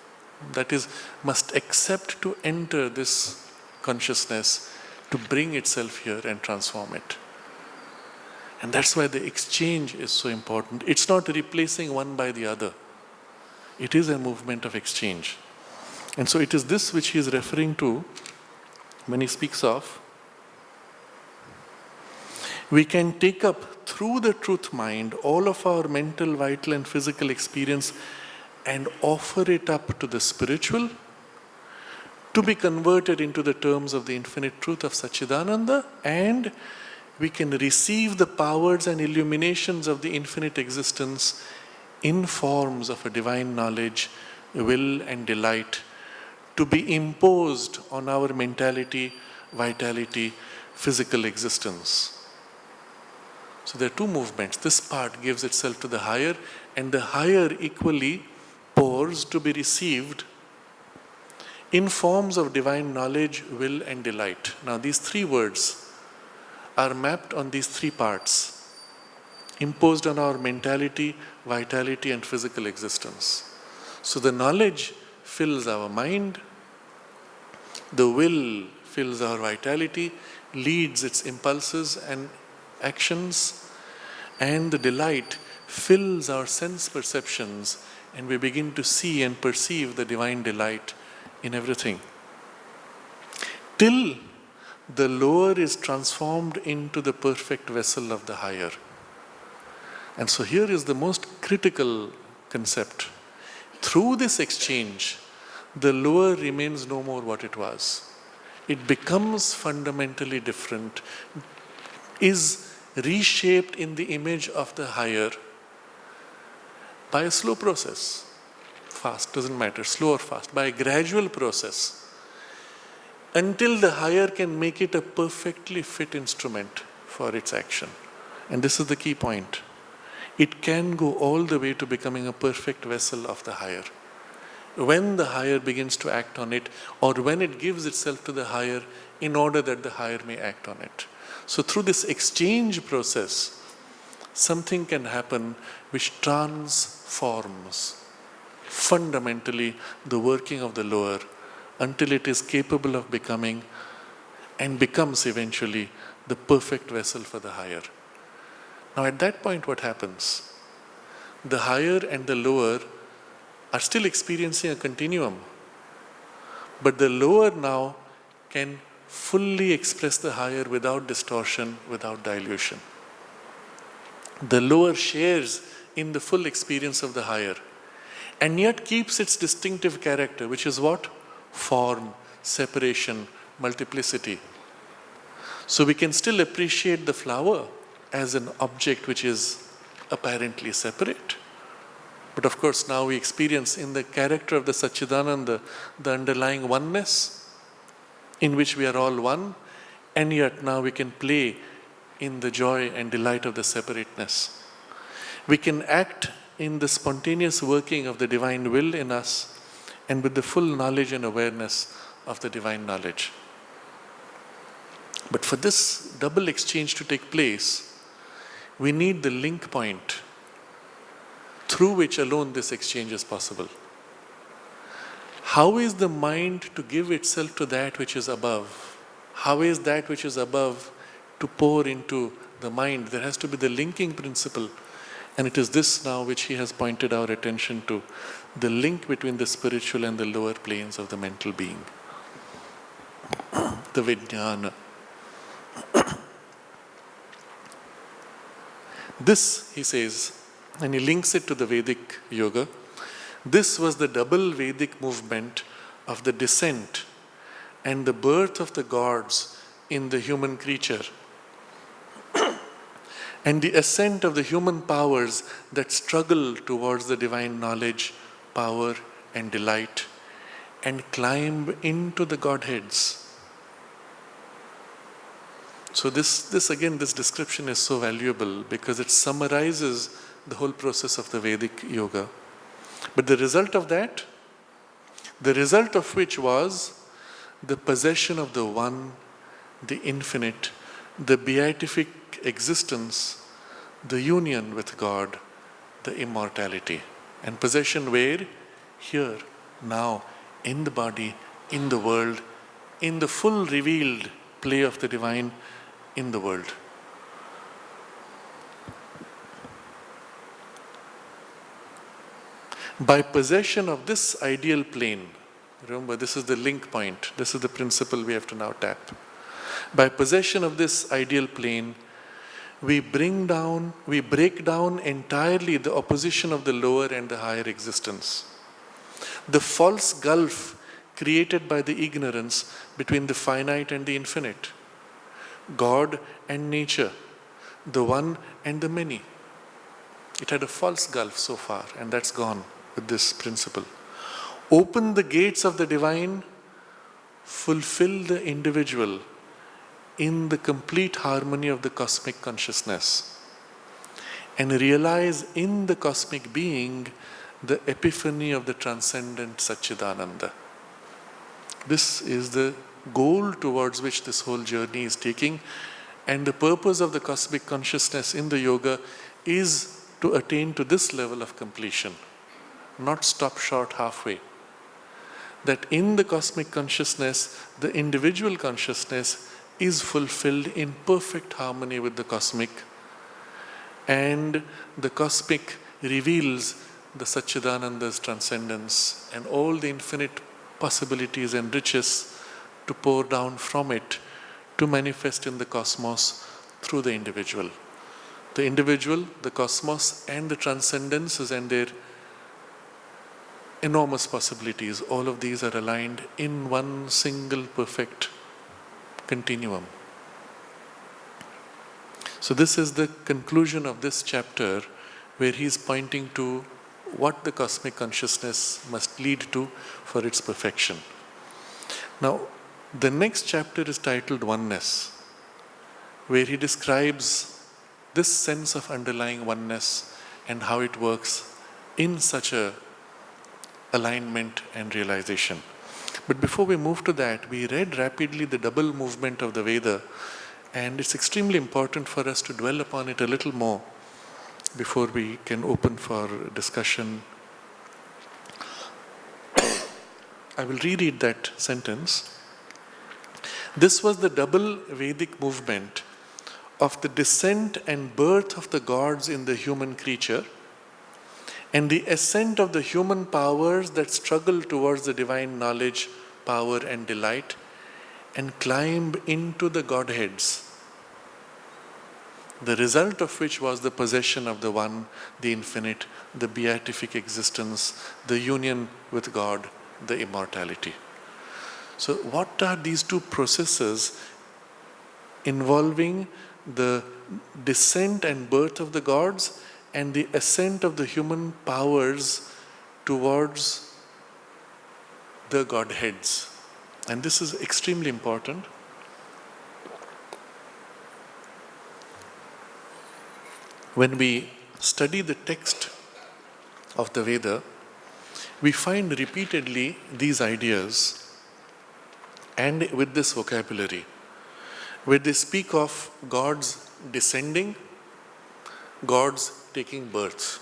S1: That is, must accept to enter this consciousness, to bring itself here and transform it. And that's why the exchange is so important. It's not replacing one by the other. It is a movement of exchange. And so it is this which he is referring to when he speaks of, we can take up through the truth mind all of our mental, vital and physical experience and offer it up to the spiritual to be converted into the terms of the infinite truth of Satchidananda, and we can receive the powers and illuminations of the infinite existence in forms of a divine knowledge, will and delight to be imposed on our mentality, vitality, physical existence. So there are two movements. This part gives itself to the higher, and the higher equally pours to be received in forms of divine knowledge, will and delight. Now these three words are mapped on these three parts, imposed on our mentality, vitality and physical existence. So the knowledge fills our mind, the will fills our vitality, leads its impulses and actions, and the delight fills our sense perceptions, and we begin to see and perceive the divine delight in everything. Till the lower is transformed into the perfect vessel of the higher. And so here is the most critical concept. Through this exchange, the lower remains no more what it was. It becomes fundamentally different, is reshaped in the image of the higher by a slow process. Fast, doesn't matter, slow or fast, by a gradual process, until the higher can make it a perfectly fit instrument for its action. And this is the key point. It can go all the way to becoming a perfect vessel of the higher. When the higher begins to act on it, or when it gives itself to the higher in order that the higher may act on it. So through this exchange process, something can happen which transforms fundamentally the working of the lower until it is capable of becoming and becomes eventually the perfect vessel for the higher. Now at that point what happens? The higher and the lower are still experiencing a continuum, but the lower now can fully express the higher without distortion, without dilution. The lower shares in the full experience of the higher, and yet keeps its distinctive character, which is what? Form, separation, multiplicity. So we can still appreciate the flower as an object which is apparently separate. But of course now we experience in the character of the Satchidananda the underlying oneness in which we are all one, and yet now we can play in the joy and delight of the separateness. We can act in the spontaneous working of the divine will in us and with the full knowledge and awareness of the divine knowledge. But for this double exchange to take place, we need the link point through which alone this exchange is possible. How is the mind to give itself to that which is above? How is that which is above to pour into the mind? There has to be the linking principle. And it is this now which he has pointed our attention to, the link between the spiritual and the lower planes of the mental being. The Vijnana. This, he says, and he links it to the Vedic Yoga, this was the double Vedic movement of the descent and the birth of the gods in the human creature, and the ascent of the human powers that struggle towards the divine knowledge, power and delight, and climb into the Godheads. So this description is so valuable because it summarizes the whole process of the Vedic Yoga. But the result of that, the result of which was the possession of the One, the Infinite, the beatific existence, the union with God, the immortality. And possession where? Here, now, in the body, in the world, in the full revealed play of the divine in the world. By possession of this ideal plane, remember this is the link point, this is the principle we have to now tap. By possession of this ideal plane, we break down entirely the opposition of the lower and the higher existence. The false gulf created by the ignorance between the finite and the infinite, God and nature, the one and the many. It had a false gulf so far, and that's gone with this principle. Open the gates of the divine, fulfill the individual in the complete harmony of the cosmic consciousness, and realize in the cosmic being the epiphany of the transcendent Satchidananda. This is the goal towards which this whole journey is taking, and the purpose of the cosmic consciousness in the yoga is to attain to this level of completion, not stop short halfway. That in the cosmic consciousness, the individual consciousness is fulfilled in perfect harmony with the cosmic, and the cosmic reveals the Satchidananda's transcendence and all the infinite possibilities and riches to pour down from it to manifest in the cosmos through the individual. The individual, the cosmos, and the transcendences and their enormous possibilities, all of these are aligned in one single perfect continuum. So this is the conclusion of this chapter, where he is pointing to what the cosmic consciousness must lead to for its perfection. Now, the next chapter is titled Oneness, where he describes this sense of underlying oneness and how it works in such a alignment and realization. But before we move to that, we read rapidly the double movement of the Veda, and it's extremely important for us to dwell upon it a little more before we can open for discussion. I will reread that sentence. This was the double Vedic movement of the descent and birth of the gods in the human creature, and the ascent of the human powers that struggle towards the divine knowledge, power, and delight, and climb into the Godheads, the result of which was the possession of the One, the Infinite, the beatific existence, the union with God, the immortality. So what are these two processes involving the descent and birth of the gods and the ascent of the human powers towards the Godheads? And this is extremely important. When we study the text of the Veda, we find repeatedly these ideas and with this vocabulary, where they speak of gods descending, gods taking birth,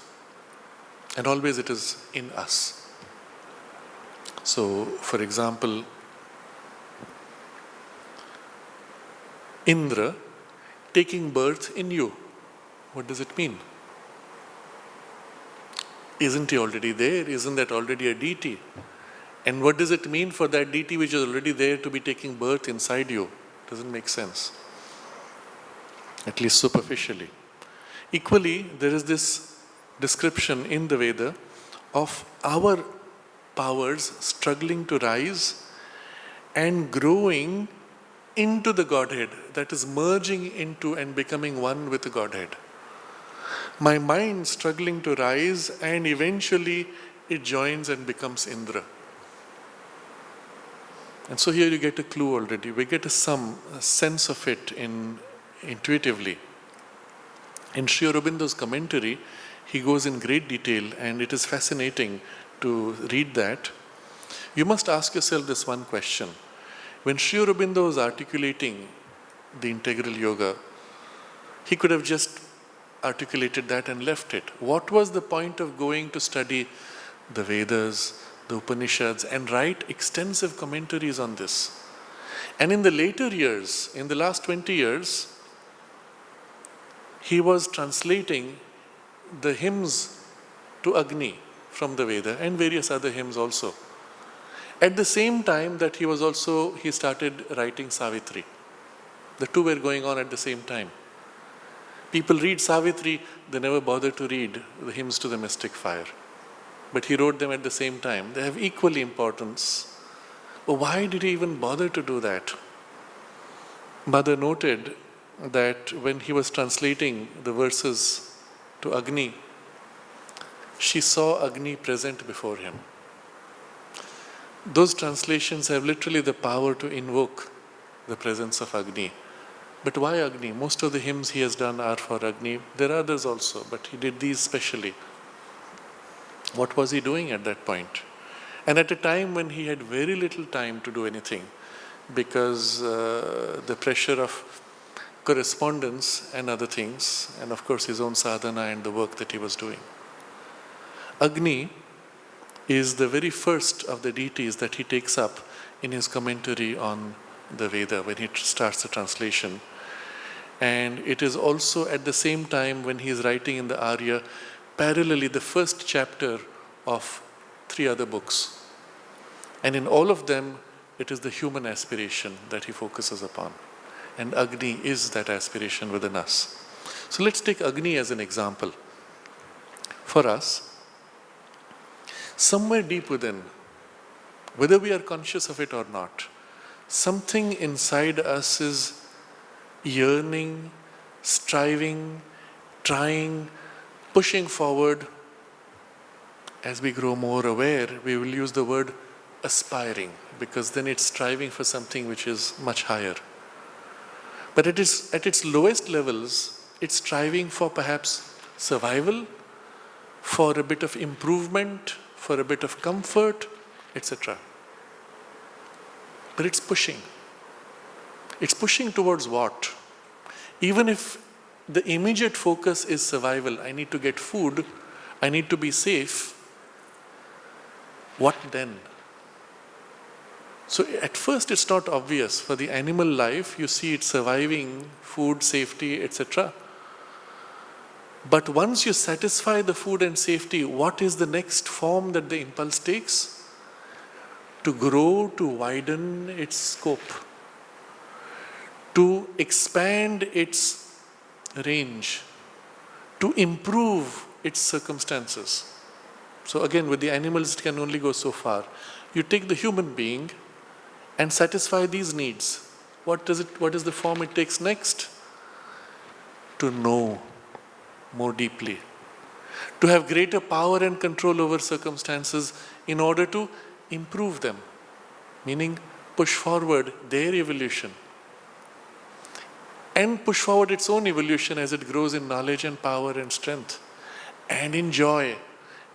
S1: and always it is in us. So, for example, Indra taking birth in you. What does it mean? Isn't he already there? Isn't that already a deity? And what does it mean for that deity which is already there to be taking birth inside you? Doesn't make sense, at least superficially. Equally, there is this description in the Veda of our powers struggling to rise and growing into the Godhead, that is merging into and becoming one with the Godhead. My mind struggling to rise, and eventually it joins and becomes Indra. And so here you get a clue already. We get a sense of it intuitively. In Sri Aurobindo's commentary, he goes in great detail, and it is fascinating to read that. You must ask yourself this one question. When Sri Aurobindo was articulating the integral yoga, he could have just articulated that and left it. What was the point of going to study the Vedas, the Upanishads, and write extensive commentaries on this? And in the later years, in the last 20 years, he was translating the hymns to Agni from the Veda and various other hymns also. At the same time that he started writing Savitri. The two were going on at the same time. People read Savitri, they never bother to read the hymns to the mystic fire. But he wrote them at the same time. They have equally importance. But why did he even bother to do that? Mother noted that when he was translating the verses to Agni, she saw Agni present before him. Those translations have literally the power to invoke the presence of Agni. But why Agni? Most of the hymns he has done are for Agni. There are others also, but he did these specially. What was he doing at that point? And at a time when he had very little time to do anything, because the pressure of correspondence and other things, and of course his own sadhana and the work that he was doing. Agni is the very first of the deities that he takes up in his commentary on the Veda when he starts the translation. And it is also at the same time when he is writing in the Arya, parallelly the first chapter of 3 other books. And in all of them, it is the human aspiration that he focuses upon. And Agni is that aspiration within us. So let's take Agni as an example. For us, somewhere deep within, whether we are conscious of it or not, something inside us is yearning, striving, trying, pushing forward. As we grow more aware, we will use the word aspiring, because then it's striving for something which is much higher. But it is at its lowest levels, it's striving for perhaps survival, for a bit of improvement, for a bit of comfort, etc. But it's pushing. It's pushing towards what? Even if the immediate focus is survival, I need to get food, I need to be safe, what then? So at first it's not obvious. For the animal life, you see it surviving, food, safety, etc. But once you satisfy the food and safety, what is the next form that the impulse takes? To grow, to widen its scope, to expand its range, to improve its circumstances. So again, with the animals, it can only go so far. You take the human being and satisfy these needs. What is the form it takes next? To know more deeply, to have greater power and control over circumstances in order to improve them, meaning push forward their evolution and push forward its own evolution as it grows in knowledge and power and strength and in joy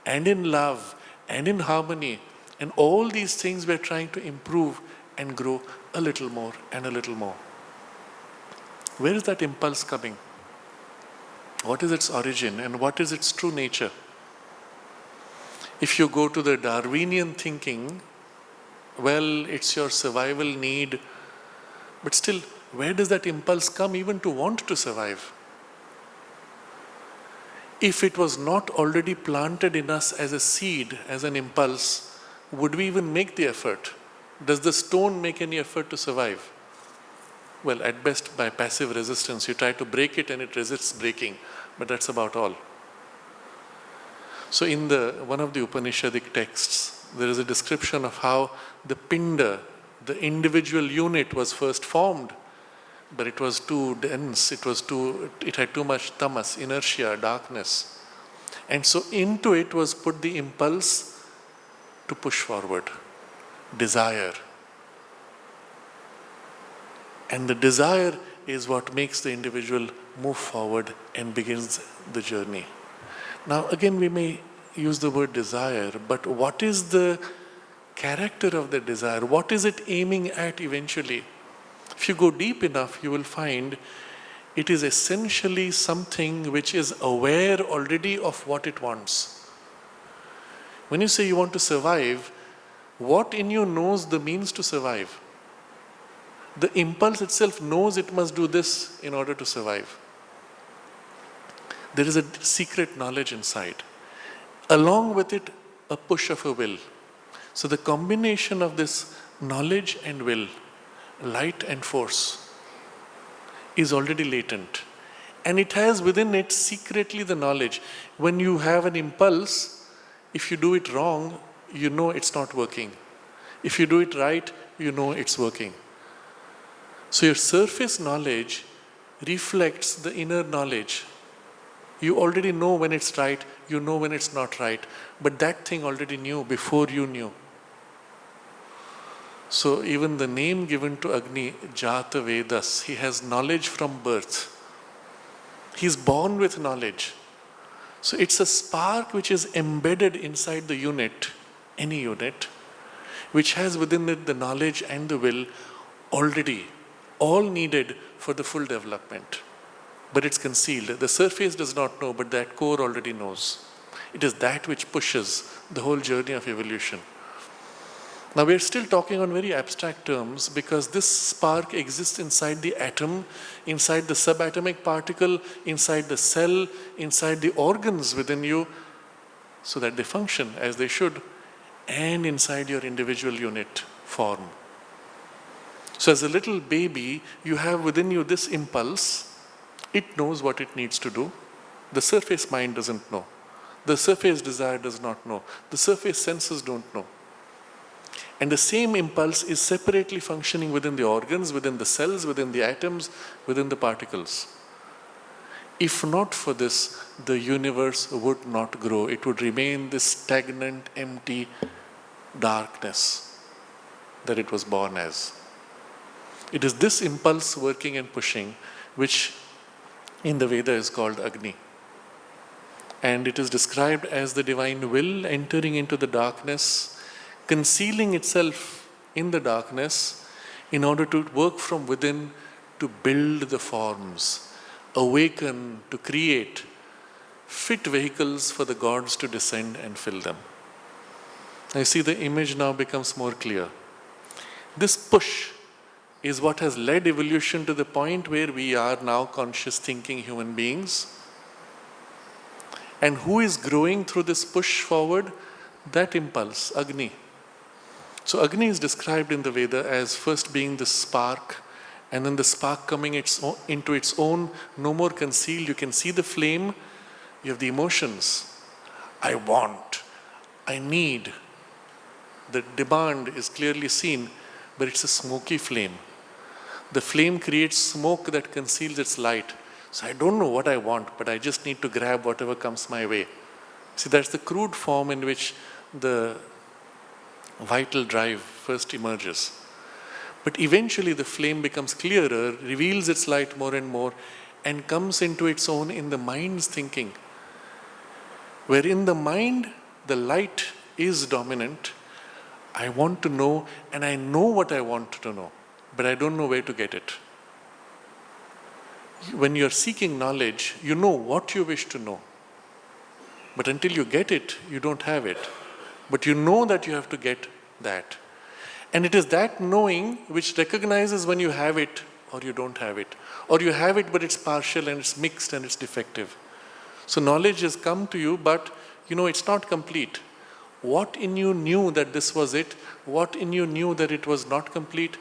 S1: and in love and in harmony. And all these things we're trying to improve and grow a little more and a little more. Where is that impulse coming? What is its origin and what is its true nature? If you go to the Darwinian thinking, well, it's your survival need, but still, where does that impulse come even to want to survive? If it was not already planted in us as a seed, as an impulse, would we even make the effort? Does the stone make any effort to survive? Well, at best by passive resistance. You try to break it and it resists breaking, but that's about all. So in one of the Upanishadic texts, there is a description of how the pinda, the individual unit, was first formed, but it was too dense, it had too much tamas, inertia, darkness. And so into it was put the impulse to push forward, desire. And the desire is what makes the individual move forward and begins the journey. Now again, we may use the word desire, but what is the character of the desire? What is it aiming at eventually? If you go deep enough, you will find it is essentially something which is aware already of what it wants. When you say you want to survive, what in you knows the means to survive? The impulse itself knows it must do this in order to survive. There is a secret knowledge inside. Along with it, a push of a will. So the combination of this knowledge and will, light and force, is already latent. And it has within it secretly the knowledge. When you have an impulse, if you do it wrong, you know it's not working. If you do it right, you know it's working. So your surface knowledge reflects the inner knowledge. You already know when it's right, you know when it's not right. But that thing already knew before you knew. So even the name given to Agni, Jata Vedas, he has knowledge from birth. He's born with knowledge. So it's a spark which is embedded inside the unit, any unit, which has within it the knowledge and the will already, all needed for the full development. But it's concealed. The surface does not know, but that core already knows. It is that which pushes the whole journey of evolution. Now we're still talking on very abstract terms because this spark exists inside the atom, inside the subatomic particle, inside the cell, inside the organs within you, so that they function as they should, and inside your individual unit form. So as a little baby, you have within you this impulse. It knows what it needs to do. The surface mind doesn't know. The surface desire does not know. The surface senses don't know. And the same impulse is separately functioning within the organs, within the cells, within the atoms, within the particles. If not for this, the universe would not grow. It would remain this stagnant, empty darkness that it was born as. It is this impulse working and pushing which in the Veda is called Agni. And it is described as the divine will entering into the darkness, concealing itself in the darkness in order to work from within to build the forms, awaken, to create fit vehicles for the gods to descend and fill them. I see the image now becomes more clear. This push is what has led evolution to the point where we are now conscious thinking human beings. And who is growing through this push forward? That impulse, Agni. So Agni is described in the Veda as first being the spark, and then the spark coming into its own, no more concealed. You can see the flame, you have the emotions. I want, I need. The demand is clearly seen, but it's a smoky flame. The flame creates smoke that conceals its light. So I don't know what I want, but I just need to grab whatever comes my way. See, that's the crude form in which the vital drive first emerges. But eventually the flame becomes clearer, reveals its light more and more, and comes into its own in the mind's thinking. Where in the mind, the light is dominant. I want to know, and I know what I want to know, but I don't know where to get it. When you're seeking knowledge, you know what you wish to know. But until you get it, you don't have it. But you know that you have to get that. And it is that knowing which recognizes when you have it or you don't have it. Or you have it but it's partial and it's mixed and it's defective. So knowledge has come to you, but it's not complete. What in you knew that this was it? What in you knew that it was not complete?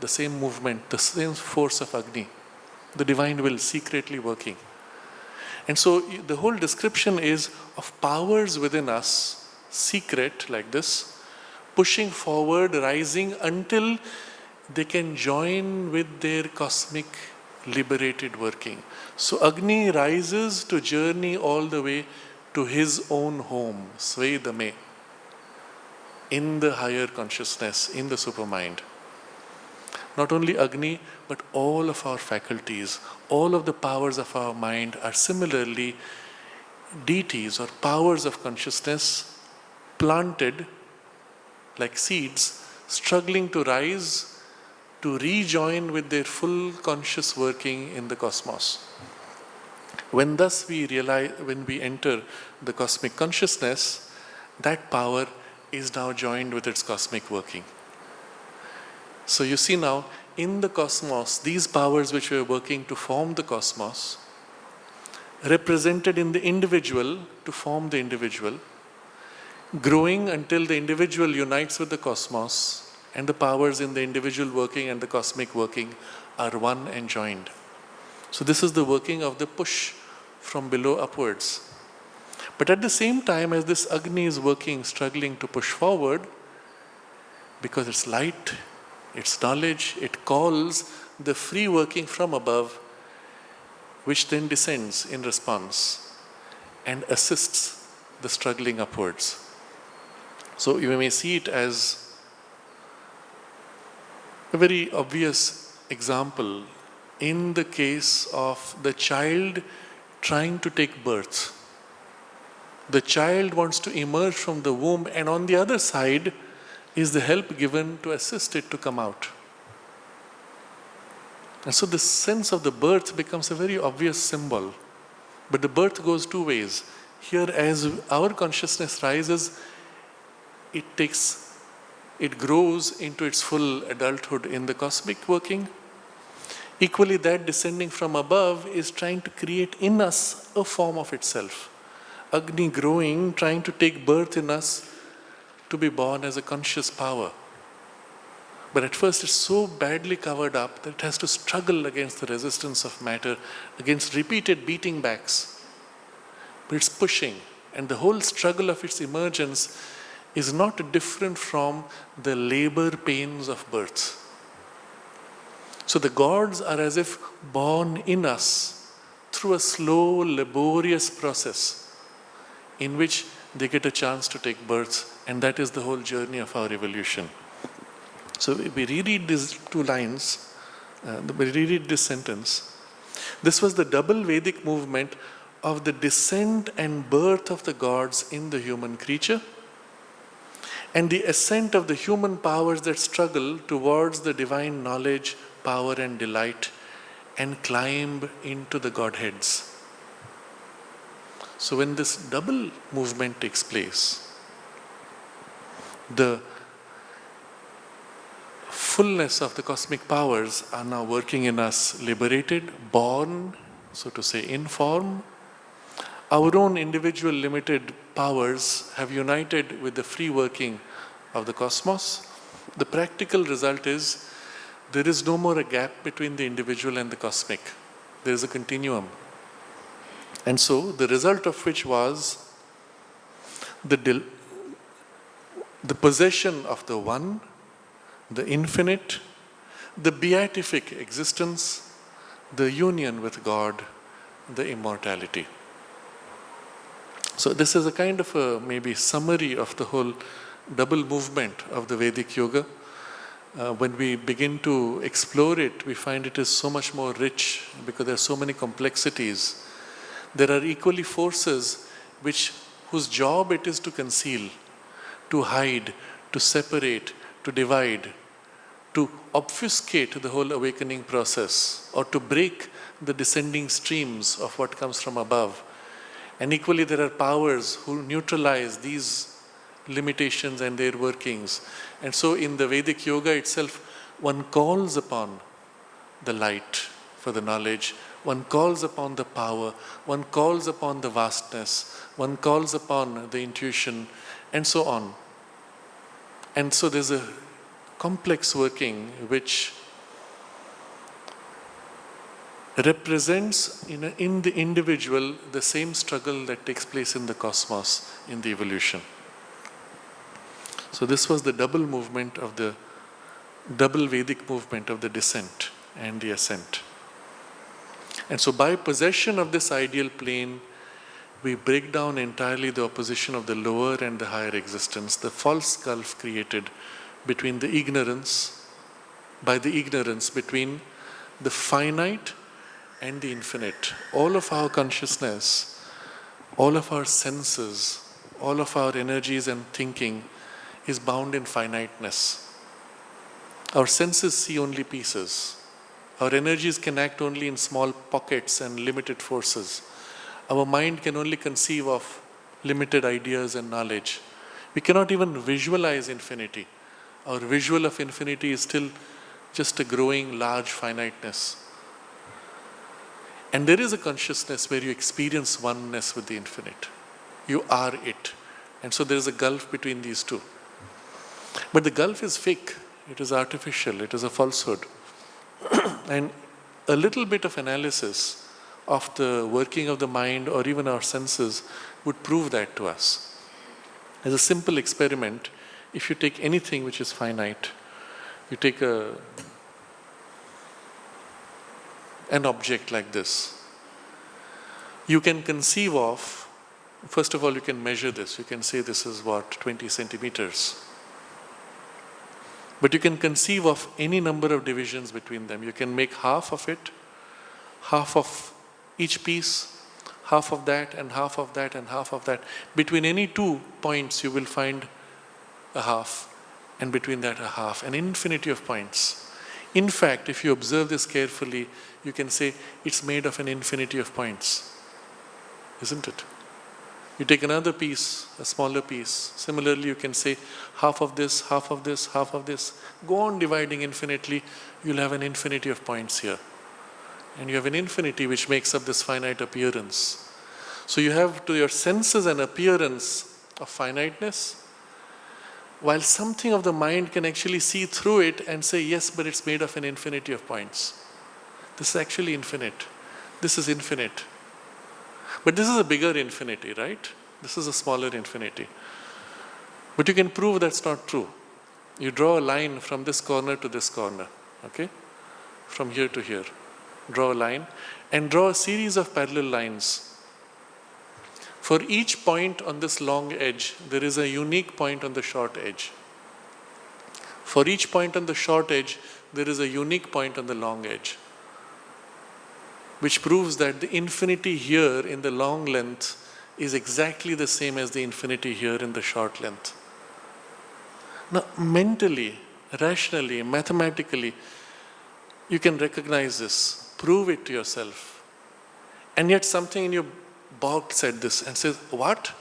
S1: The same movement, the same force of Agni. The divine will secretly working. And so the whole description is of powers within us, secret like this, pushing forward, rising until they can join with their cosmic liberated working. So Agni rises to journey all the way to his own home, Svedame, in the higher consciousness, in the supermind. Not only Agni, but all of our faculties, all of the powers of our mind are similarly deities or powers of consciousness planted like seeds, struggling to rise, to rejoin with their full conscious working in the cosmos. When thus we realize, when we enter the cosmic consciousness, that power is now joined with its cosmic working. So you see now, in the cosmos, these powers which were working to form the cosmos, represented in the individual to form the individual, growing until the individual unites with the cosmos, and the powers in the individual working and the cosmic working are one and joined. So this is the working of the push from below upwards. But at the same time as this Agni is working, struggling to push forward, because it's light, it's knowledge, it calls the free working from above, which then descends in response. and assists the struggling upwards. So you may see it as a very obvious example in the case of the child trying to take birth. The child wants to emerge from the womb, and on the other side is the help given to assist it to come out. And so the sense of the birth becomes a very obvious symbol. But the birth goes two ways. Here, as our consciousness rises, it grows into its full adulthood in the cosmic working. Equally, that descending from above is trying to create in us a form of itself. Agni growing, trying to take birth in us to be born as a conscious power. But at first it's so badly covered up that it has to struggle against the resistance of matter, against repeated beating backs. But it's pushing, and the whole struggle of its emergence is not different from the labor pains of birth. So the gods are as if born in us through a slow, laborious process in which they get a chance to take birth, and that is the whole journey of our evolution. So we reread these two lines, we reread this sentence. This was the double Vedic movement of the descent and birth of the gods in the human creature, and the ascent of the human powers that struggle towards the divine knowledge, power and delight, and climb into the Godheads. So when this double movement takes place, the fullness of the cosmic powers are now working in us, liberated, born, so to say, in form. Our own individual limited powers have united with the free working of the cosmos. The practical result is there is no more a gap between the individual and the cosmic. There is a continuum. And so the result of which was the possession of the One, the infinite, the beatific existence, the union with God, the immortality. So this is a kind of a maybe summary of the whole double movement of the Vedic Yoga. When we begin to explore it, we find it is so much more rich because there are so many complexities. There are equally forces whose job it is to conceal, to hide, to separate, to divide, to obfuscate the whole awakening process, or to break the descending streams of what comes from above. And equally there are powers who neutralize these limitations and their workings. And so in the Vedic Yoga itself, one calls upon the light for the knowledge, one calls upon the power, one calls upon the vastness, one calls upon the intuition, and so on. And so there's a complex working which represents in the individual the same struggle that takes place in the cosmos, in the evolution. So this was the double Vedic movement of the descent and the ascent. And so by possession of this ideal plane, we break down entirely the opposition of the lower and the higher existence, the false gulf created between the ignorance between the finite and the infinite. All of our consciousness, all of our senses, all of our energies and thinking is bound in finiteness. Our senses see only pieces. Our energies can act only in small pockets and limited forces. Our mind can only conceive of limited ideas and knowledge. We cannot even visualize infinity. Our visual of infinity is still just a growing large finiteness. And there is a consciousness where you experience oneness with the infinite. You are it. And so there is a gulf between these two. But the gulf is fake. It is artificial. It is a falsehood. And a little bit of analysis of the working of the mind or even our senses would prove that to us. As a simple experiment, if you take anything which is finite, you take an object like this, you can conceive of First of all, you can measure this. You can say this is 20 centimeters. But you can conceive of any number of divisions between them. You can make half of it, half of each piece, half of that and half of that and half of that. Between any 2 points you will find a half, and between that a half, an infinity of points. In fact, if you observe this carefully, you can say it's made of an infinity of points, isn't it? You take another piece, a smaller piece. Similarly, you can say half of this, half of this, half of this. Go on dividing infinitely, you'll have an infinity of points here. And you have an infinity which makes up this finite appearance. So you have to your senses an appearance of finiteness, while something of the mind can actually see through it and say, yes, but it's made of an infinity of points. This is actually infinite. This is infinite. But this is a bigger infinity, right? This is a smaller infinity. But you can prove that's not true. You draw a line from this corner to this corner, okay? From here to here. Draw a line and draw a series of parallel lines. For each point on this long edge, there is a unique point on the short edge. For each point on the short edge, there is a unique point on the long edge, which proves that the infinity here in the long length is exactly the same as the infinity here in the short length. Now, mentally, rationally, mathematically, you can recognize this, prove it to yourself. And yet something in you balks at this and says, what?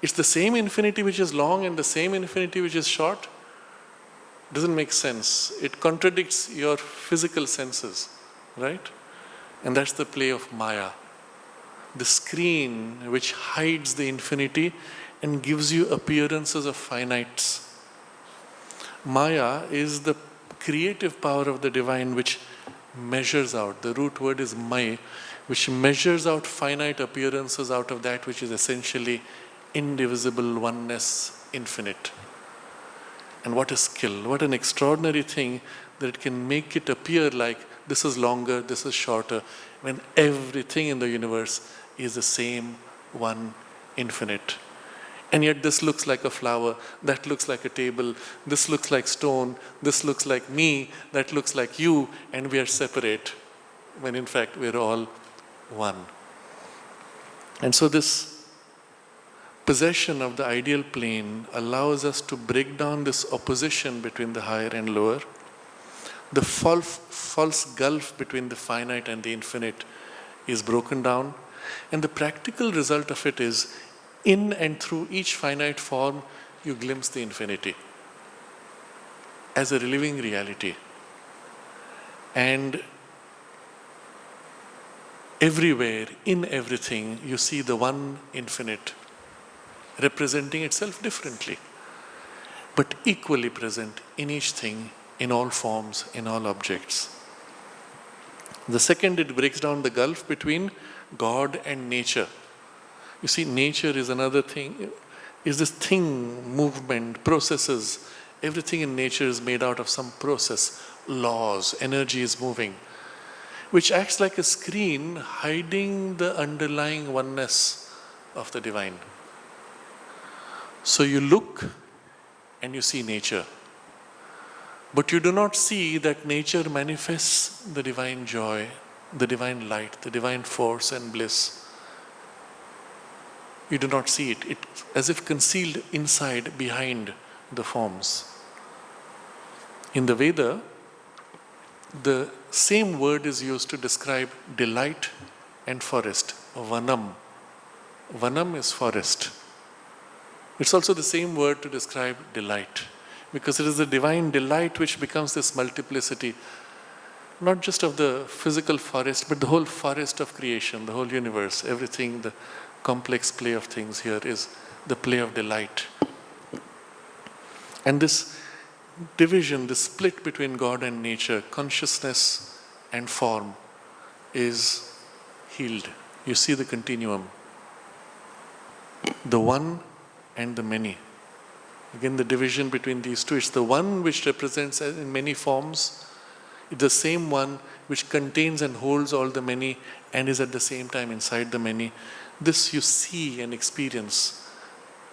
S1: It's the same infinity which is long and the same infinity which is short? Doesn't make sense. It contradicts your physical senses, right? And that's the play of Maya. The screen which hides the infinity and gives you appearances of finites. Maya is the creative power of the divine which measures out. The root word is May, which measures out finite appearances out of that which is essentially indivisible, oneness, infinite. And what a skill, what an extraordinary thing that it can make it appear like this is longer, this is shorter, when everything in the universe is the same one, infinite. And yet this looks like a flower, that looks like a table, this looks like stone, this looks like me, that looks like you, and we are separate, when in fact we're all one. And so this possession of the ideal plane allows us to break down this opposition between the higher and lower. The false gulf between the finite and the infinite is broken down, and the practical result of it is, in and through each finite form, you glimpse the infinity as a living reality. And everywhere, in everything, you see the one infinite representing itself differently, but equally present in each thing, in all forms, in all objects. The second, it breaks down the gulf between God and nature. You see, nature is another thing, is this thing, movement, processes. Everything in nature is made out of some process, laws, energy is moving, which acts like a screen hiding the underlying oneness of the divine. So you look and you see nature, but you do not see that nature manifests the divine joy, the divine light, the divine force and bliss. You do not see it. It's as if concealed inside, behind the forms. In the Veda, the same word is used to describe delight and forest, vanam. Vanam is forest. It's also the same word to describe delight, because it is the divine delight which becomes this multiplicity, not just of the physical forest, but the whole forest of creation, the whole universe, everything, the complex play of things here is the play of delight. And this division, this split between God and nature, consciousness and form, is healed. You see the continuum. The one and the many. Again, the division between these two. It's the one which represents in many forms. It's the same one which contains and holds all the many and is at the same time inside the many. This you see and experience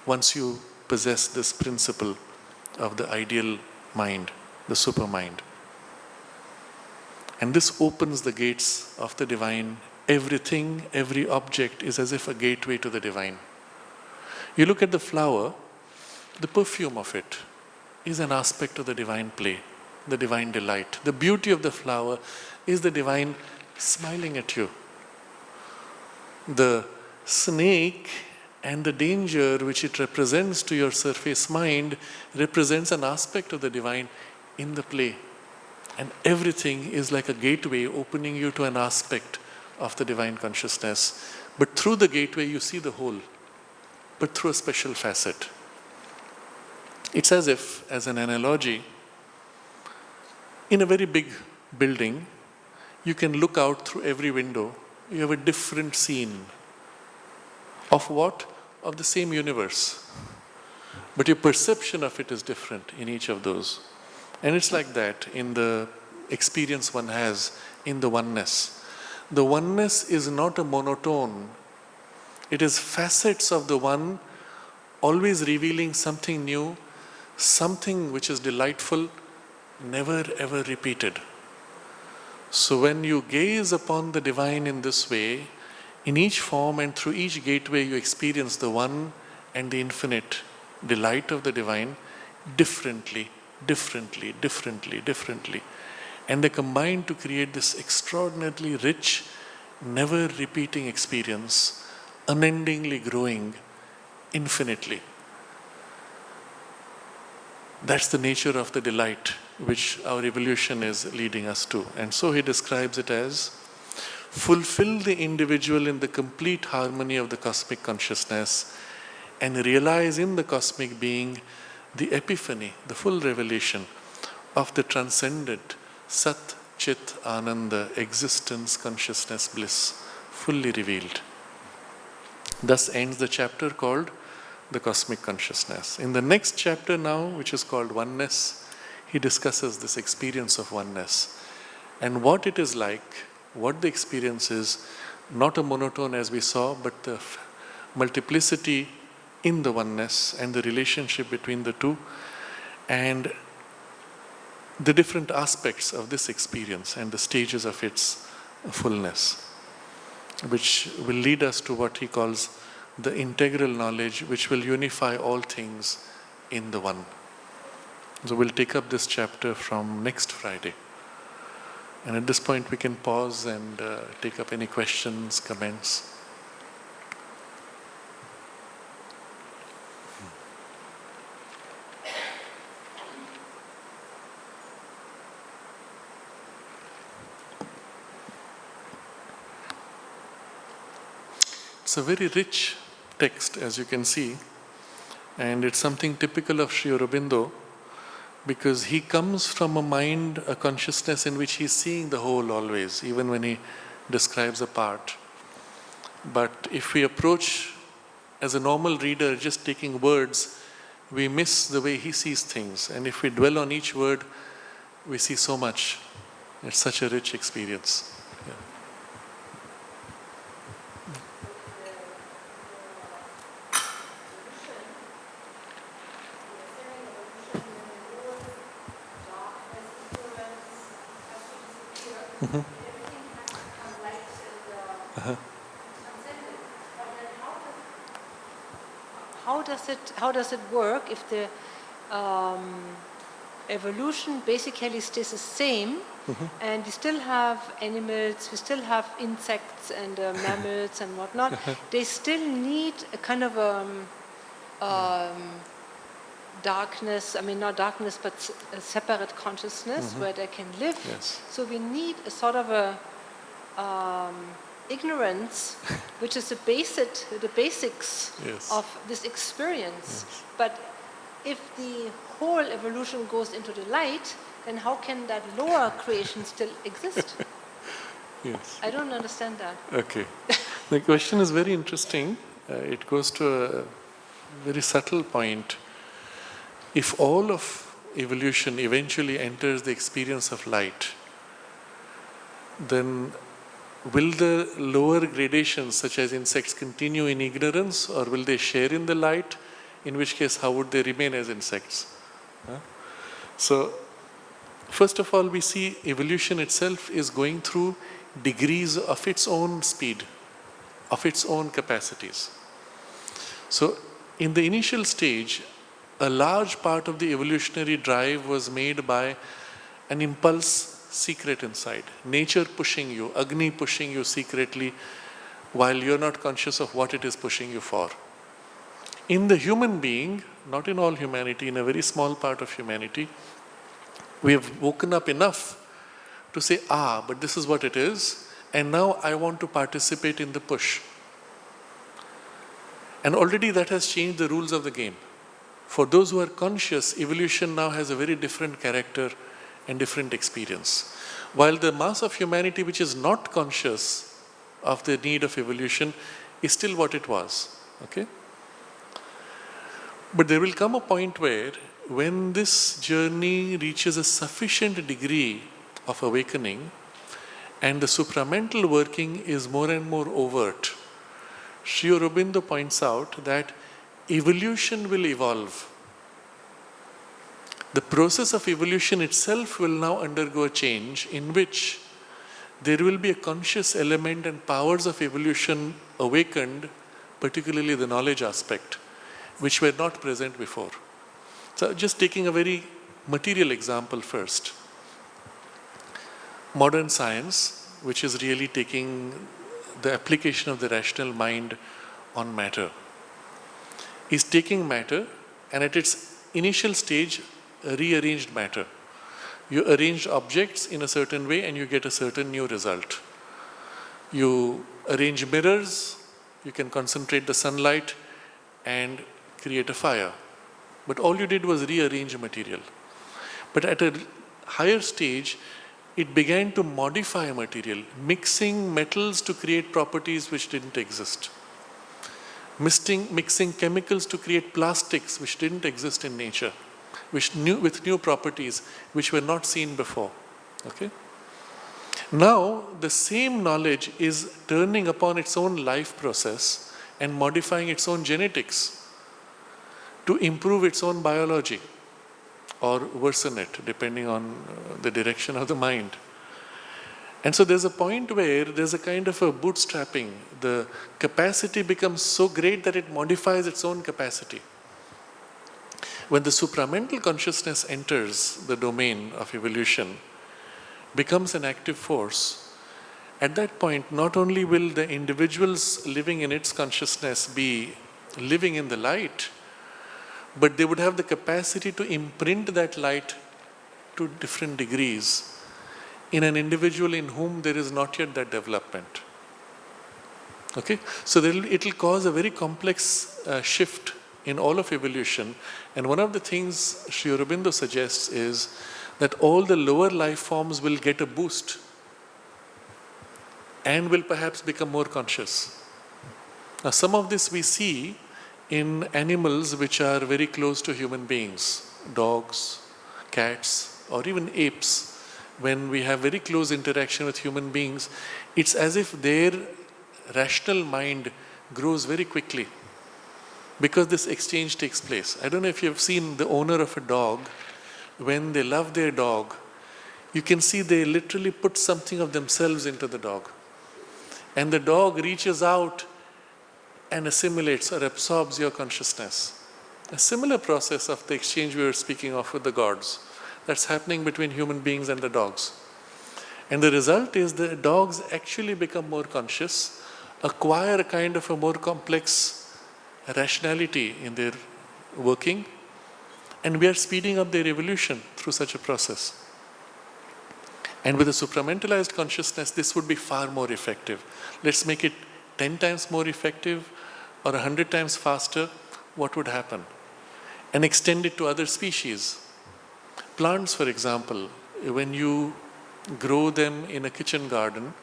S1: once you possess this principle of the ideal mind, the supermind. And this opens the gates of the divine. Everything, every object is as if a gateway to the divine. You look at the flower, the perfume of it is an aspect of the divine play, the divine delight. The beauty of the flower is the divine smiling at you. The snake and the danger which it represents to your surface mind represents an aspect of the divine in the play. And everything is like a gateway opening you to an aspect of the divine consciousness. But through the gateway you see the whole, but through a special facet. It's as if, as an analogy, in a very big building, you can look out through every window. You have a different scene. Of what? Of the same universe. But your perception of it is different in each of those. And it's like that in the experience one has in the oneness. The oneness is not a monotone. It is facets of the one, always revealing something new, something which is delightful, never ever repeated. So when you gaze upon the divine in this way, in each form and through each gateway you experience the one and the infinite delight of the divine differently. And they combine to create this extraordinarily rich, never repeating experience, unendingly growing, infinitely. That's the nature of the delight which our evolution is leading us to. And so he describes it as, fulfill the individual in the complete harmony of the cosmic consciousness and realize in the cosmic being the epiphany, the full revelation of the transcendent Sat Chit Ananda existence, consciousness, bliss, fully revealed. Thus ends the chapter called the cosmic consciousness. In the next chapter now, which is called Oneness, he discusses this experience of oneness and what it is like, what the experience is, not a monotone as we saw, but the multiplicity in the oneness and the relationship between the two and the different aspects of this experience and the stages of its fullness, which will lead us to what he calls the integral knowledge, which will unify all things in the one. So we'll take up this chapter from next Friday. And at this point we can pause and take up any questions, comments. It's a very rich text, as you can see, and it's something typical of Sri Aurobindo, because he comes from a mind, a consciousness in which he's seeing the whole always, even when he describes a part. But if we approach as a normal reader just taking words, we miss the way he sees things. And if we dwell on each word, we see so much. It's such a rich experience. Yeah. Mm-hmm. Uh-huh.
S2: How does it work if the evolution basically stays the same,
S1: Mm-hmm.
S2: and we still have animals, we still have insects and mammals and whatnot? They still need a kind of darkness, I mean not darkness, but a separate consciousness
S1: Mm-hmm.
S2: where they can live.
S1: Yes.
S2: So we need a sort of a ignorance, which is the basics
S1: Yes.
S2: of this experience.
S1: Yes.
S2: But if the whole evolution goes into the light, then how can that lower creation still exist?
S1: Yes.
S2: I don't understand that.
S1: Okay. The question is very interesting. It goes to a very subtle point. If all of evolution eventually enters the experience of light, then will the lower gradations, such as insects, continue in ignorance, or will they share in the light? In which case, how would they remain as insects? So, first of all, we see evolution itself is going through degrees of its own speed, of its own capacities. So, in the initial stage, a large part of the evolutionary drive was made by an impulse secret inside. Nature pushing you, Agni pushing you secretly while you're not conscious of what it is pushing you for. In the human being, not in all humanity, in a very small part of humanity, we have woken up enough to say, but this is what it is, and now I want to participate in the push. And already that has changed the rules of the game. For those who are conscious, evolution now has a very different character and different experience. While the mass of humanity which is not conscious of the need of evolution is still what it was. Okay? But there will come a point where when this journey reaches a sufficient degree of awakening and the supramental working is more and more overt, Sri Aurobindo points out that evolution will evolve. The process of evolution itself will now undergo a change in which there will be a conscious element and powers of evolution awakened, particularly the knowledge aspect, which were not present before. So just taking a very material example first. Modern science, which is really taking the application of the rational mind on matter, is taking matter and at its initial stage rearranged matter. You arrange objects in a certain way and you get a certain new result. You arrange mirrors, you can concentrate the sunlight and create a fire. But all you did was rearrange material. But at a higher stage, it began to modify material, mixing metals to create properties which didn't exist. Mixing chemicals to create plastics which didn't exist in nature, with new properties which were not seen before. Okay? Now, the same knowledge is turning upon its own life process and modifying its own genetics to improve its own biology or worsen it, depending on the direction of the mind. And so there's a point where there's a kind of a bootstrapping. The capacity becomes so great that it modifies its own capacity. When the supramental consciousness enters the domain of evolution, becomes an active force, at that point, not only will the individuals living in its consciousness be living in the light, but they would have the capacity to imprint that light to different degrees in an individual in whom there is not yet that development. Okay? So it will cause a very complex shift in all of evolution. And one of the things Sri Aurobindo suggests is that all the lower life forms will get a boost and will perhaps become more conscious. Now, some of this we see in animals which are very close to human beings, dogs, cats, or even apes. When we have very close interaction with human beings, it's as if their rational mind grows very quickly because this exchange takes place. I don't know if you've seen the owner of a dog, when they love their dog, you can see they literally put something of themselves into the dog. And the dog reaches out and assimilates or absorbs your consciousness. A similar process of the exchange we were speaking of with the gods. That's happening between human beings and the dogs. And the result is the dogs actually become more conscious, acquire a kind of a more complex rationality in their working, and we are speeding up their evolution through such a process. And with a supramentalized consciousness, this would be far more effective. Let's make it 10 times more effective or 100 times faster. What would happen? And extend it to other species. Plants, for example, when you grow them in a kitchen garden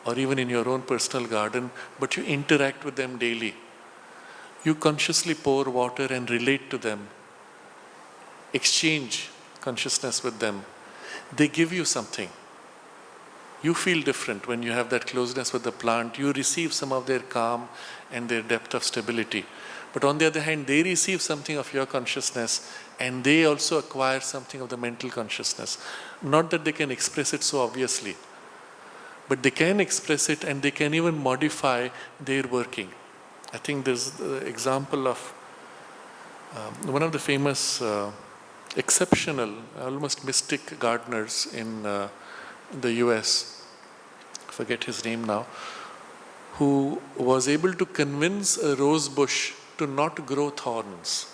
S1: or even in your own personal garden, but you interact with them daily, you consciously pour water and relate to them, exchange consciousness with them. They give you something. You feel different when you have that closeness with the plant. You receive some of their calm and their depth of stability. But on the other hand, they receive something of your consciousness and they also acquire something of the mental consciousness. Not that they can express it so obviously, but they can express it and they can even modify their working. I think there's the example of one of the famous exceptional, almost mystic gardeners in the US, I forget his name now, who was able to convince a rose bush to not grow thorns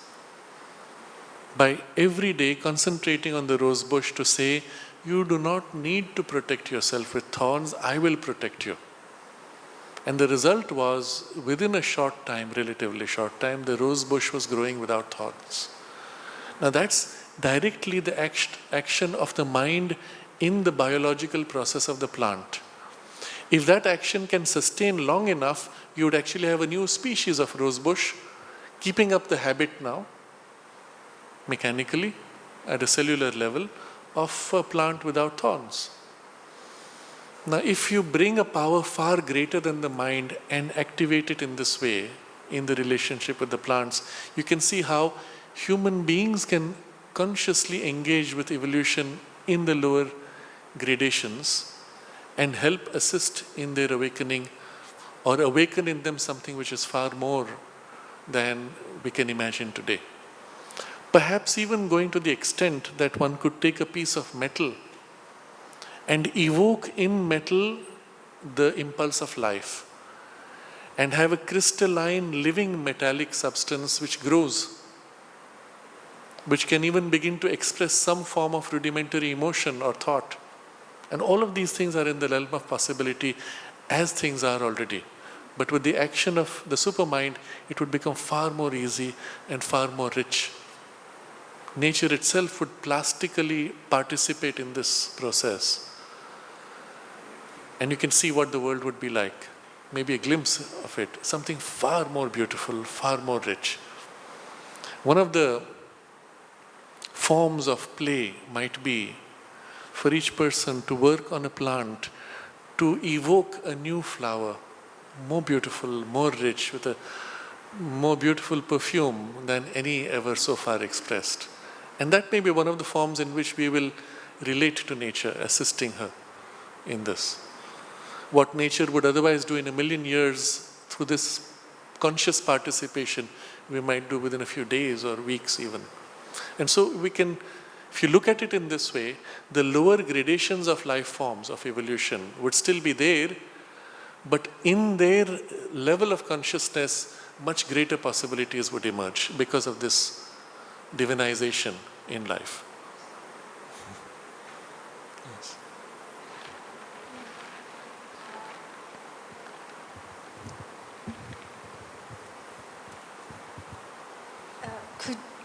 S1: by every day concentrating on the rose bush to say, you do not need to protect yourself with thorns, I will protect you. And the result was, within a short time, relatively short time, the rose bush was growing without thorns. Now that's directly the action of the mind in the biological process of the plant. If that action can sustain long enough, you would actually have a new species of rose bush, keeping up the habit now, mechanically, at a cellular level, of a plant without thorns. Now, if you bring a power far greater than the mind and activate it in this way, in the relationship with the plants, you can see how human beings can consciously engage with evolution in the lower gradations and help assist in their awakening or awaken in them something which is far more than we can imagine today. Perhaps even going to the extent that one could take a piece of metal and evoke in metal the impulse of life and have a crystalline living metallic substance which grows, which can even begin to express some form of rudimentary emotion or thought. And all of these things are in the realm of possibility as things are already. But with the action of the supermind, it would become far more easy and far more rich. Nature itself would plastically participate in this process. And you can see what the world would be like. Maybe a glimpse of it. Something far more beautiful, far more rich. One of the forms of play might be for each person to work on a plant to evoke a new flower, more beautiful, more rich, with a more beautiful perfume than any ever so far expressed. And that may be one of the forms in which we will relate to nature, assisting her in this. What nature would otherwise do in a million years through this conscious participation, we might do within a few days or weeks even. And so we can, if you look at it in this way, the lower gradations of life forms of evolution would still be there, but in their level of consciousness, much greater possibilities would emerge because of this divinization in life. Yes.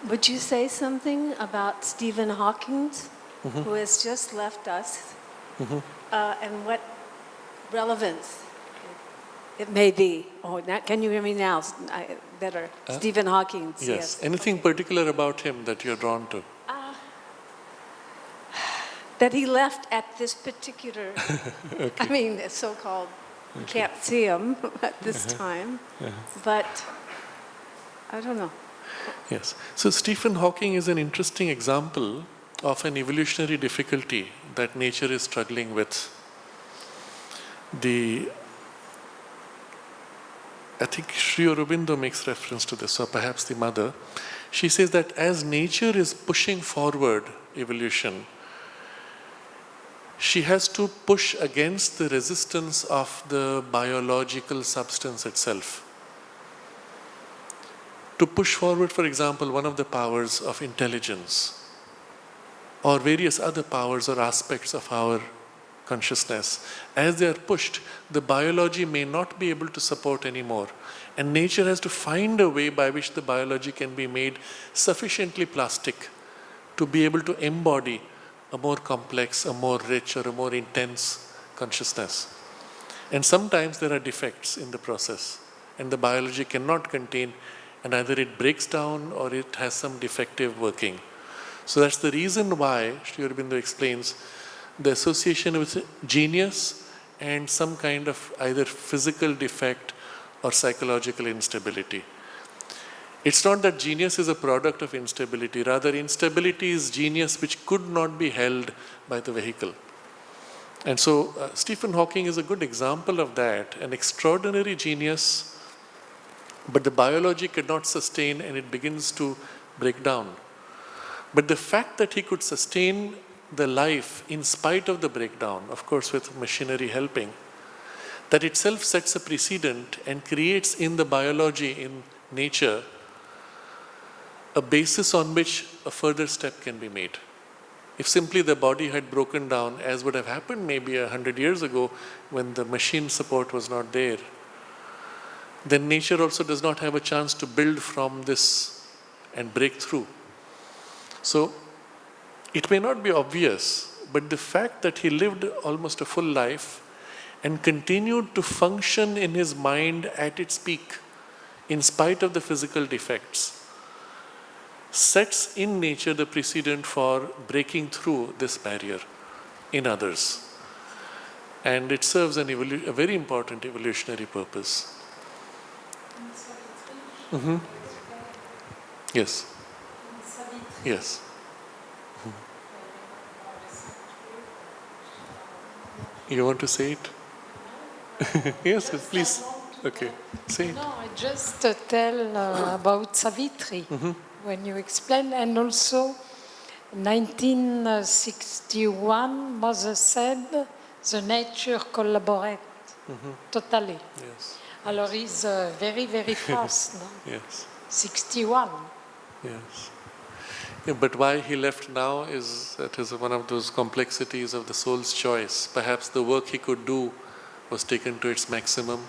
S3: Would you say something about Stephen Hawking, who has just left us, and what relevance it may be? Oh, can you hear me now? Better. Stephen Hawking.
S1: Yes. Anything particular about him that you're drawn to?
S3: That he left at this particular, I mean, so-called, can't see him at this time, but I don't know.
S1: Yes. So Stephen Hawking is an interesting example of an evolutionary difficulty that nature is struggling with. I think Sri Aurobindo makes reference to this, or perhaps the mother. She says that as nature is pushing forward evolution, she has to push against the resistance of the biological substance itself. To push forward, for example, one of the powers of intelligence, or various other powers or aspects of our consciousness, as they are pushed, the biology may not be able to support anymore. And nature has to find a way by which the biology can be made sufficiently plastic to be able to embody a more complex, a more rich, or a more intense consciousness. And sometimes there are defects in the process, and the biology cannot contain, and either it breaks down or it has some defective working. So that's the reason why, Sri Aurobindo explains, the association with genius and some kind of either physical defect or psychological instability. It's not that genius is a product of instability, rather instability is genius which could not be held by the vehicle. And so Stephen Hawking is a good example of that, an extraordinary genius, but the biology cannot sustain and it begins to break down. But the fact that he could sustain the life in spite of the breakdown, of course with machinery helping, that itself sets a precedent and creates in the biology, in nature, a basis on which a further step can be made. If simply the body had broken down, as would have happened maybe 100 years ago when the machine support was not there, then nature also does not have a chance to build from this and break through. So it may not be obvious, but the fact that he lived almost a full life and continued to function in his mind at its peak, in spite of the physical defects, sets in nature the precedent for breaking through this barrier in others. And it serves a very important evolutionary purpose. Mm-hmm. Yes. Yes. You want to say it? Yes, please. Okay, say it.
S4: No, I just tell about Savitri when you explain, and also 1961, Mother said the nature collaborate totally.
S1: Yes.
S4: Alors he's very, very fast. No?
S1: Yes.
S4: 61.
S1: Yes. Yeah, but why he left now is one of those complexities of the soul's choice. Perhaps the work he could do was taken to its maximum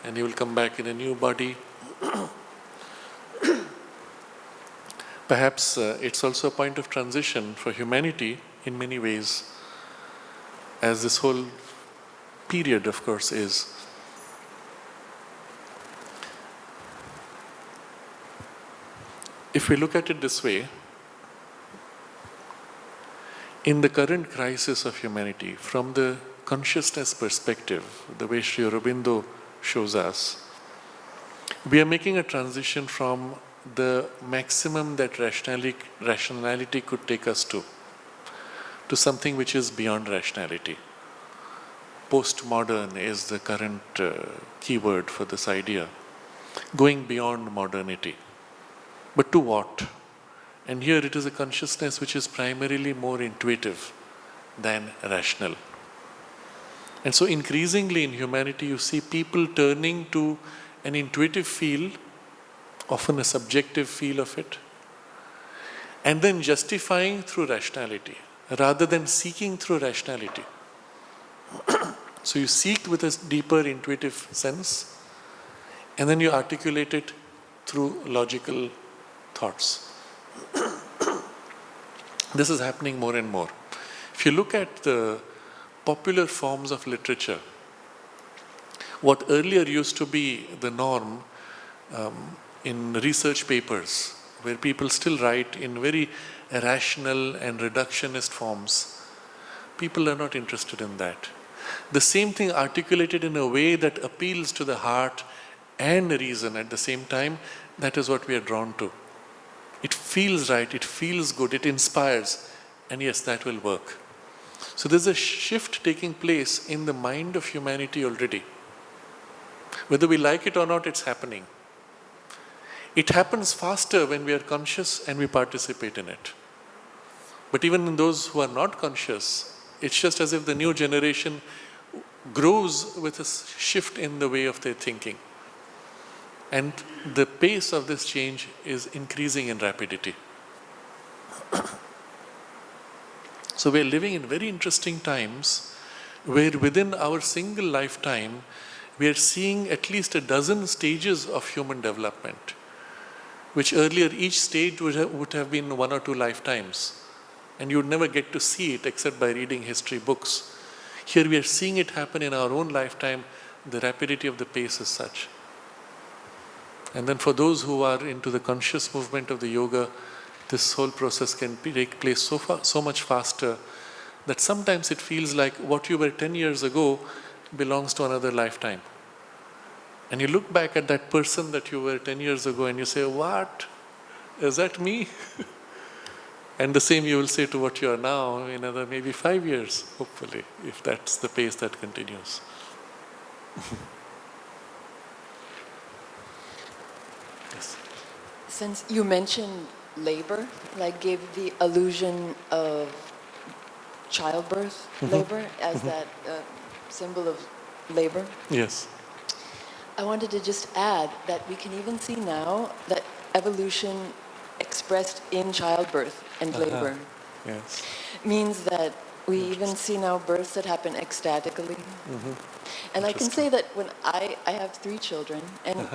S1: and he will come back in a new body. Perhaps it's also a point of transition for humanity in many ways, as this whole period, of course, is. If we look at it this way, in the current crisis of humanity, from the consciousness perspective, the way Sri Aurobindo shows us, we are making a transition from the maximum that rationality could take us to something which is beyond rationality. Postmodern is the current keyword for this idea, going beyond modernity. But to what? And here it is a consciousness which is primarily more intuitive than rational. And so increasingly in humanity you see people turning to an intuitive feel, often a subjective feel of it, and then justifying through rationality rather than seeking through rationality. So you seek with a deeper intuitive sense and then you articulate it through logical thoughts. This is happening more and more. If you look at the popular forms of literature, what earlier used to be the norm in research papers, where people still write in very rational and reductionist forms, people are not interested in that. The same thing articulated in a way that appeals to the heart and reason at the same time, that is what we are drawn to. It feels right, it feels good, it inspires, and yes, that will work. So there's a shift taking place in the mind of humanity already. Whether we like it or not, it's happening. It happens faster when we are conscious and we participate in it. But even in those who are not conscious, it's just as if the new generation grows with a shift in the way of their thinking. And the pace of this change is increasing in rapidity. So we are living in very interesting times where within our single lifetime, we are seeing at least a dozen stages of human development, which earlier each stage would have been 1 or 2 lifetimes. And you would never get to see it except by reading history books. Here we are seeing it happen in our own lifetime. The rapidity of the pace is such. And then for those who are into the conscious movement of the yoga, this whole process can take place so much faster that sometimes it feels like what you were 10 years ago belongs to another lifetime. And you look back at that person that you were 10 years ago and you say, what? Is that me? And the same you will say to what you are now in another maybe 5 years, hopefully, if that's the pace that continues. Yes.
S5: Since you mentioned labor, like gave the illusion of childbirth, labor, as that symbol of labor,
S1: Yes.
S5: I wanted to just add that we can even see now that evolution expressed in childbirth and labor
S1: Yes.
S5: means that we even see now births that happen ecstatically. And I can say that when I have 3 children, and